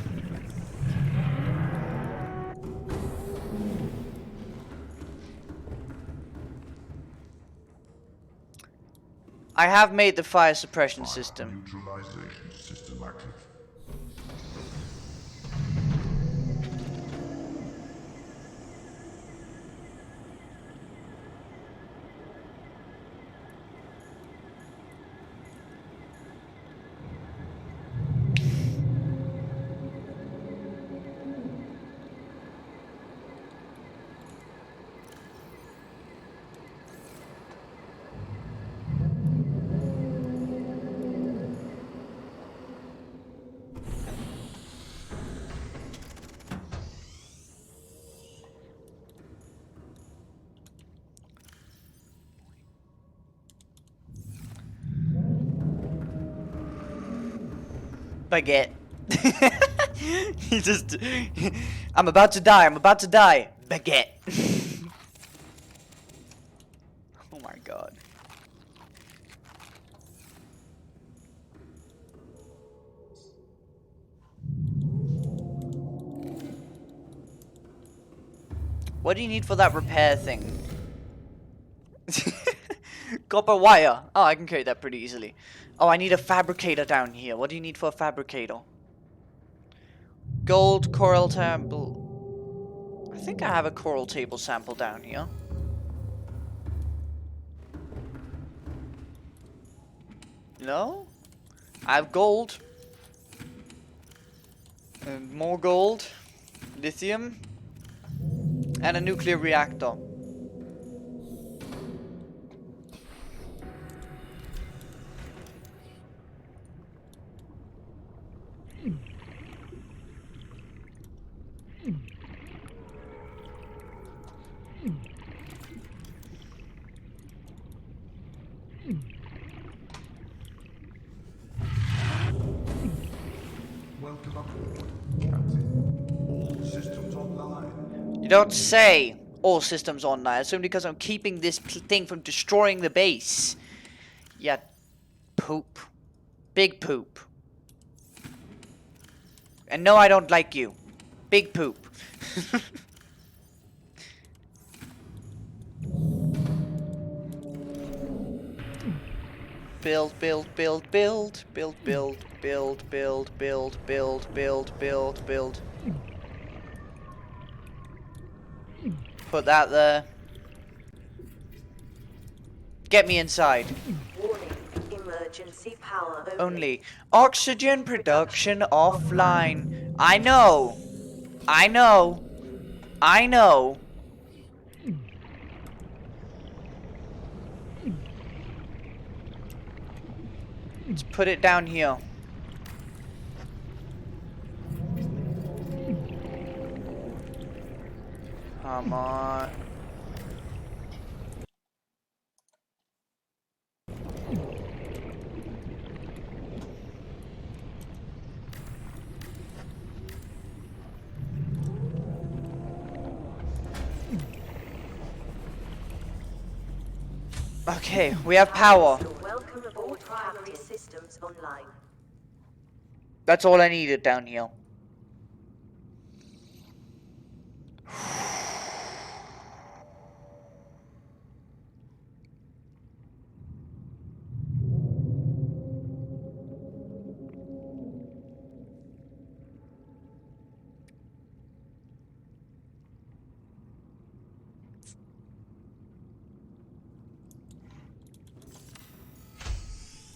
I have made the fire suppression system. Neutralization system active. Baguette. He just... I'm about to die, I'm about to die. Baguette. Oh my god. What do you need for that repair thing? Copper wire. Oh, I can carry that pretty easily. Oh, I need a fabricator down here. What do you need for a fabricator? Gold, coral table. I think I have a coral table sample down here. No? I have gold. And more gold. Lithium. And a nuclear reactor. Welcome aboard, Captain. All systems online. You don't say all systems online. It's only because I'm keeping this thing from destroying the base. Yeah, poop. Big poop. And no, I don't like you. Big poop. Build, build, build, build, build, build, build, build, build, build, build, build, build. Put that there. Get me inside. Warning, emergency power Only oxygen production offline. I know. I know. I know. Let's put it down here. Come on. Okay, we have power. Welcome aboard Captain Systems Online. That's all I needed down here.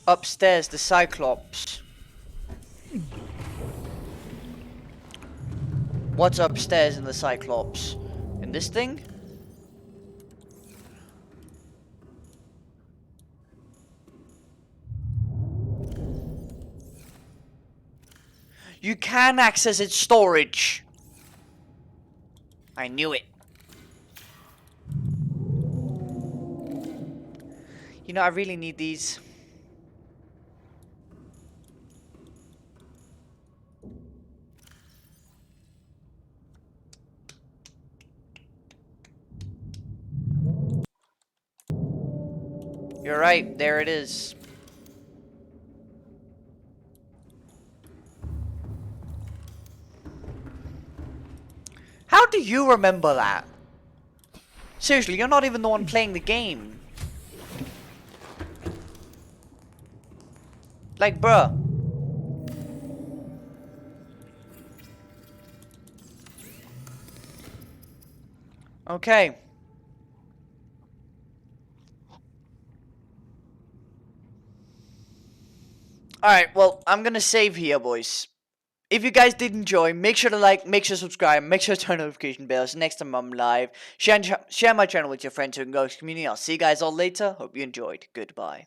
Upstairs, the Cyclops. What's upstairs in the Cyclops? In this thing? You can access its storage. I knew it. You know, I really need these. You're right, there it is. How do you remember that? Seriously, you're not even the one playing the game. Like, bruh. Okay. Alright, well, I'm gonna save here, boys. If you guys did enjoy, make sure to like, make sure to subscribe, make sure to turn notification bells next time I'm live. Share my channel with your friends who can go to the community. I'll see you guys all later. Hope you enjoyed. Goodbye.